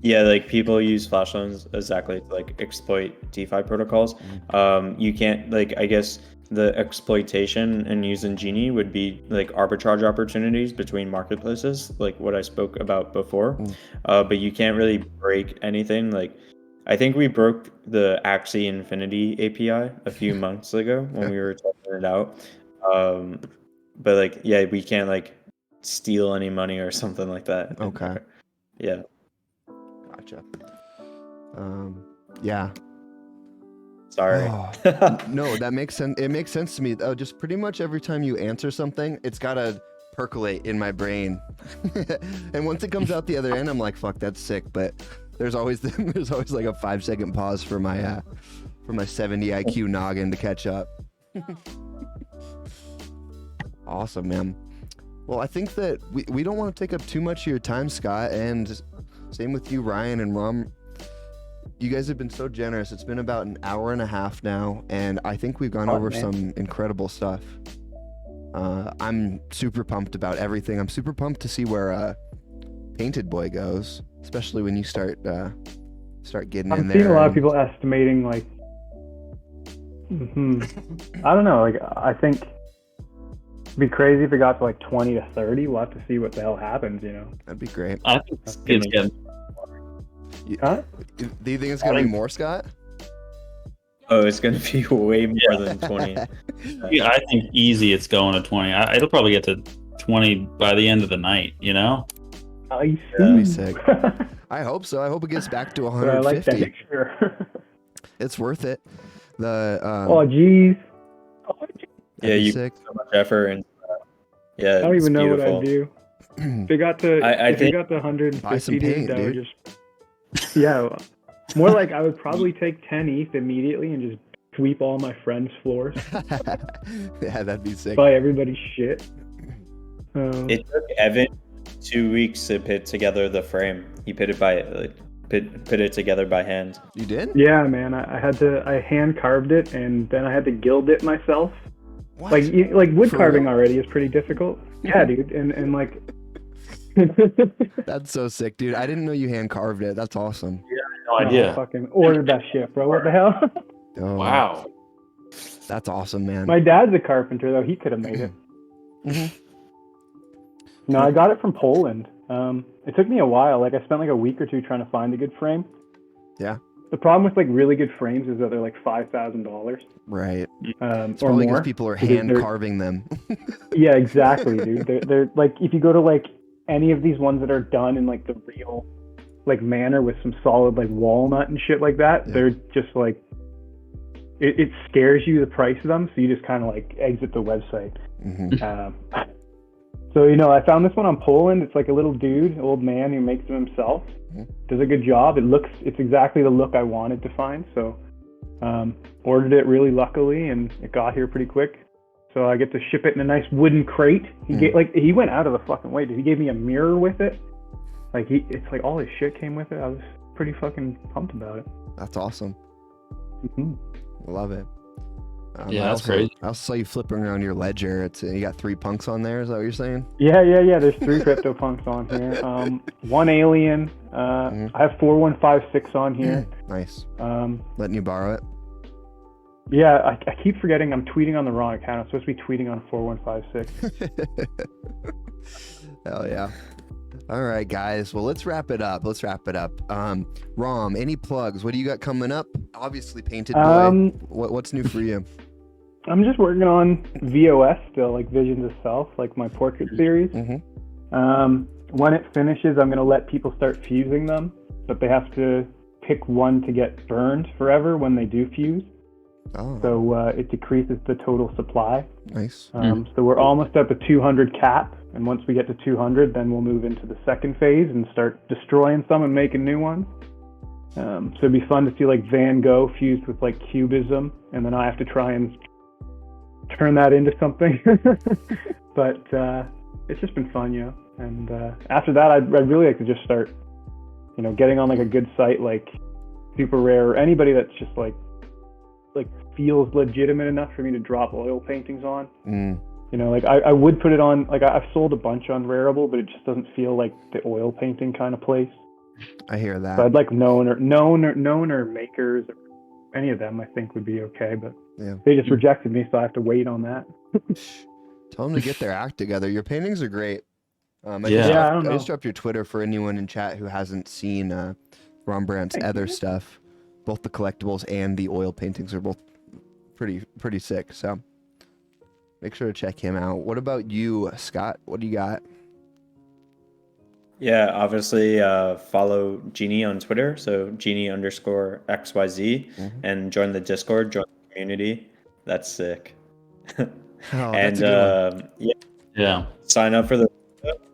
like people use flash loans exactly to like exploit DeFi protocols. You can't, like, I guess the exploitation and using Genie would be like arbitrage opportunities between marketplaces, like what I spoke about before. But you can't really break anything. Like I think we broke the Axie Infinity API a few months ago when we were testing it out. But like, yeah, we can't like steal any money or something like that. Okay. Yeah. Gotcha. Yeah. Sorry. No, that makes sense. It makes sense to me. Just pretty much every time you answer something, it's gotta percolate in my brain, and once it comes out the other end, I'm like, "Fuck, that's sick." But there's always like a 5-second pause for my 70 IQ noggin to catch up. Awesome, man. Well, I think that we don't want to take up too much of your time, Scott, and same with you, Ryan and Rom. You guys have been so generous. It's been about an hour and a half now, and I think we've gone over some incredible stuff. I'm super pumped about everything. I'm super pumped to see where Painted Boy goes, especially when you start getting in there. I've seen a lot of people estimating like, I don't know, like I think it'd be crazy if it got to like 20 to 30. We'll have to see what the hell happens, That'd be great. I think it's getting. Huh? Do you think it's gonna be more, Scott? Oh, it's gonna be way more than 20. Yeah, I think easy it's going to 20. It'll probably get to 20 by the end of the night, Nice. That'd be sick. I hope so. I hope it gets back to 150. I like that picture. It's worth it. Oh, geez. Yeah, you sick. put so much effort and yeah, I don't even know beautiful. what I'd do. If they got to, they got the 150, buy some paint, that would dude. just, yeah. More like I would probably take 10 ETH immediately and just sweep all my friends' floors. Yeah, that'd be sick. Buy everybody's shit. It took Evan 2 weeks to put together the frame. He put it together by hand. You did? Yeah, man. I hand carved it and then I had to gild it myself. What? Like wood For carving real? already is pretty difficult. Yeah, dude. And like. That's so sick, dude. I didn't know you hand carved it. That's awesome. no I idea. fucking ordered that shit, bro. What the hell? Oh, Wow. that's awesome, man. My dad's a carpenter, though. He could have made it. Mhm. No, I got it from Poland. It took me a while. Like, I spent like a week or two trying to find a good frame. Yeah. The problem with like really good frames is that they're like $5,000 Right. or Probably more. because people are because hand they're- carving them. Yeah, exactly, dude. They're like, if you go to like any of these ones that are done in like the real like manner with some solid like walnut and shit like that, Yeah. they're just like it scares you the price of them, so you just kind of like exit the website. Mhm. So I found this one on Poland. It's like a little dude, old man who makes them himself. Mhm. Does a good job. It's exactly the look I wanted to find. So ordered it really luckily, and it got here pretty quick. So I get to ship it in a nice wooden crate. He went out of the fucking way, dude. He gave me a mirror with it. Like it's like all his shit came with it. I was pretty fucking pumped about it. That's awesome. Mhm. Love it. Yeah, I that's also, crazy. I also saw you flipping around your ledger. You got 3 punks on there. Is that what you're saying? Yeah. There's 3 CryptoPunks on here. 1 alien. I have 4156 on here. Nice. Um, Letting you borrow it. yeah, I keep forgetting I'm tweeting on the wrong account. I'm supposed to be tweeting on 4156. Hell yeah. All right, guys. Well, let's wrap it up. Rom, any plugs? What do you got coming up? Obviously, Painted Boy. What's new for you? I'm just working on VOS still, like Visions of Self, like my portrait series. Mm-hmm. When it finishes, I'm going to let people start fusing them, but they have to pick one to get burned forever when they do fuse. Oh, So it decreases the total supply. nice. So we're almost at the 200 cap, and once we get to 200, then we'll move into the second phase and start destroying some and making new ones. So it'd be fun to see like Van Gogh fused with like Cubism, and then I have to try and turn that into something. But it's just been fun, And after that, I'd really like to just start, getting on like a good site like Super Rare or anybody that's just like feels legitimate enough for me to drop oil paintings on. Like I would put it on, like I've sold a bunch on Rareable, but it just doesn't feel like the oil painting kind of place. I hear that. So I'd like known or makers or any of them I think would be okay, but Yeah. they just rejected me, so I have to wait on that. Tell them to get their act together. Your paintings are great. I don't know. just dropped your Twitter for anyone in chat who hasn't seen ROMbrandt's Thank other you. stuff. Both the collectibles and the oil paintings are both pretty sick. So make sure to check him out. What about you, Scott? What do you got? Yeah, obviously follow Genie on Twitter, so Genie_XYZ, and join the Discord, join the community. That's sick. Oh, And that's a good one. Yeah. sign up for the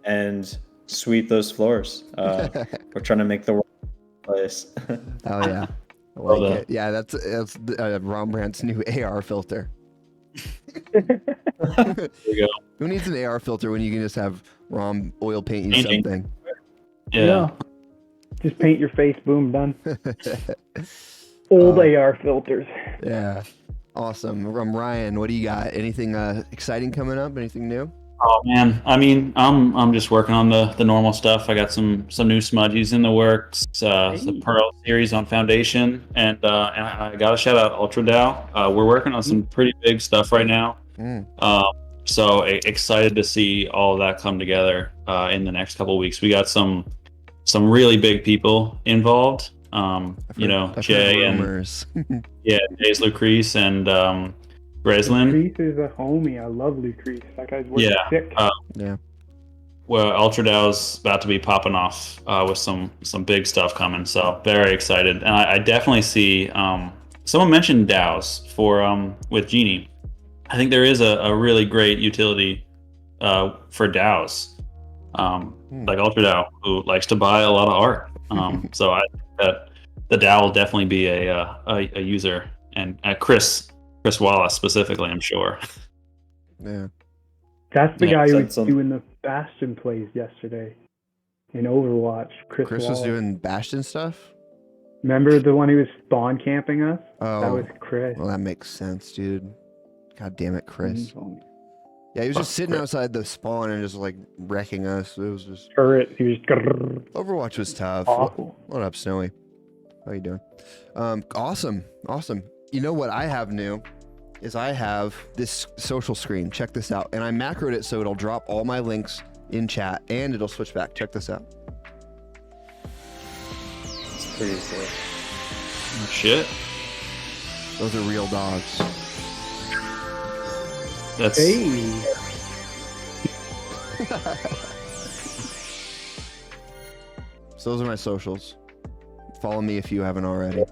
and sweep those floors. We're trying to make the world a place. Oh yeah, I Love like that. it. Yeah, that's ROMbrandt's new AR filter. There you go. Who needs an AR filter when you can just have ROM oil paint you Painting. something? Yeah. Just paint your face, boom, done. Old AR filters. Yeah, awesome. Ryan, what do you got? Anything exciting coming up? Anything new? Oh man, I mean, I'm just working on the normal stuff. I got some new smudgies in the works. The Pearl series on Foundation, and I got to shout out Ultra DAO. We're working on some pretty big stuff right now. So excited to see all of that come together in the next couple of weeks. We got some really big people involved. I've Jay heard and rumors. Jay's Lucrece and Breslin. Lucrece is a homie. I love Lucrece. That guy's working sick. Yeah. Well, Ultra DAO's about to be popping off with some big stuff coming, so very excited. And I definitely see. Someone mentioned DAOs for with Genie. I think there is a really great utility for DAOs, like Ultra DAO, who likes to buy a lot of art. So I think that the DAO will definitely be a user, and Chris Wallace specifically, I'm sure. Yeah. That's the Yeah, guy who was some- doing the Bastion plays yesterday in Overwatch. Chris Chris Wallace. was doing Bastion stuff. Remember the one who was spawn camping us? Oh, That was Chris. well, that makes sense, dude. God damn it, Chris. Mhm. Yeah, he was just Fuck sitting Chris. outside the spawn and just like wrecking us. It was just Turret. He was just Overwatch was tough. awful. What up, Snowy? How you doing? Awesome. You know what I have new is I have this social screen. Check this out. And I macroed it so it'll drop all my links in chat and it'll switch back. Check this out. It's pretty sick. Oh, shit. Those are real dogs. That's Hey. So those are my socials. Follow me if you haven't already.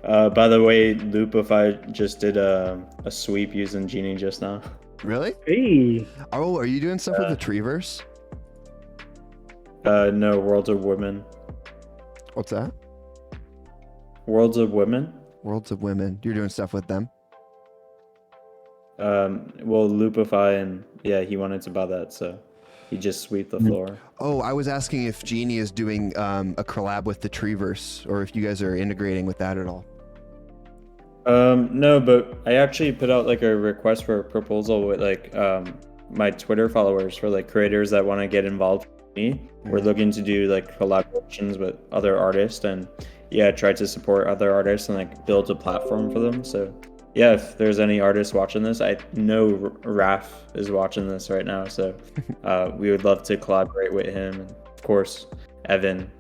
By the way, Loopify just did a sweep using Genie just now. Really? Hey. Oh, are you doing stuff with the Treeverse? No, Worlds of Women. What's that? Worlds of Women? Worlds of Women. You're doing stuff with them? Well, Loopify, and yeah, he wanted to buy that, so he just swept the floor. Oh, I was asking if Genie is doing a collab with the Treeverse, or if you guys are integrating with that at all. No, but I actually put out like a request for a proposal with like my Twitter followers for like creators that want to get involved with me. We're looking to do like collaborations with other artists and yeah, try to support other artists and like build a platform for them. So yeah, if there's any artists watching this, I know Raf is watching this right now, so we would love to collaborate with him. And of course, Evan.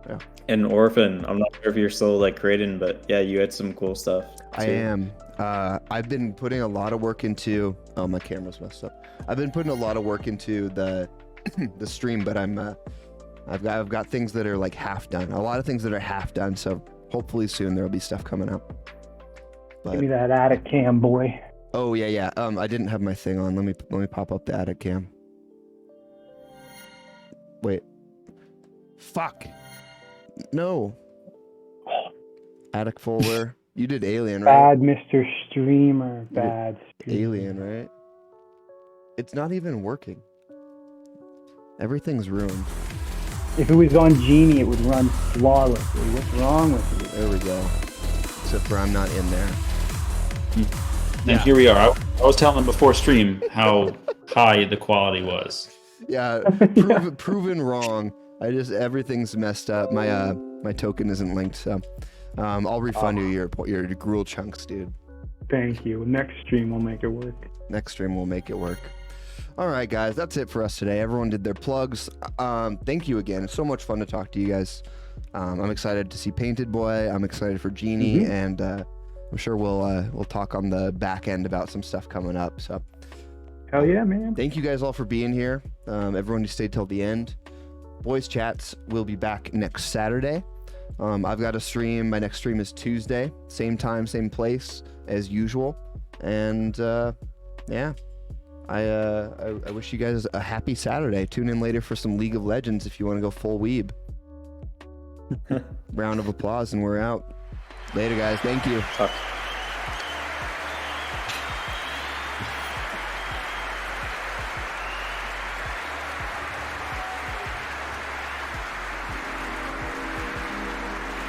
Yeah. And Orphan. I'm not sure if you're still like creating, but yeah, you had some cool stuff. I am. I've been putting a lot of work into. Oh, my camera's messed up. I've been putting a lot of work into the the stream, but I've got things that are like half done. A lot of things that are half done. So hopefully soon there'll be stuff coming up. But, Give me that attic cam, boy. oh yeah. I didn't have my thing on. Let me pop up the attic cam. Wait. Fuck. No. Attic folder. You did Alien, right? Bad Mr. Streamer. Bad streamer. Alien, right? It's not even working. Everything's ruined. If it was on Genie, it would run flawlessly. What's wrong with you? There we go. Except for I'm not in there. And here we are. I was telling them before stream how high the quality was. Yeah, proven wrong. Everything's messed up. My token isn't linked, so I'll refund you your gruel chunks, dude. Thank you. Next stream will make it work. Next stream will make it work. All right, guys, that's it for us today. Everyone did their plugs. Thank you again. It's so much fun to talk to you guys. I'm excited to see Painted Boy. I'm excited for Genie, and I'm sure we'll talk on the back end about some stuff coming up. So, Hell yeah, man. thank you guys all for being here. Everyone who stayed till the end. Boiz Chats will be back next Saturday. I've got a stream. My next stream is Tuesday, same time, same place as usual. And yeah, I wish you guys a happy Saturday. Tune in later for some League of Legends if you want to go full weeb. Round of applause and we're out. Later, guys. Thank you. Fuck.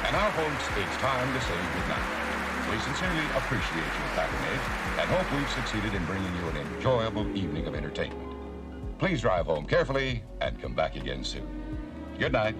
And now, folks, it's time to say goodnight. We sincerely appreciate your patronage and hope we've succeeded in bringing you an enjoyable evening of entertainment. Please drive home carefully and come back again soon. Good night.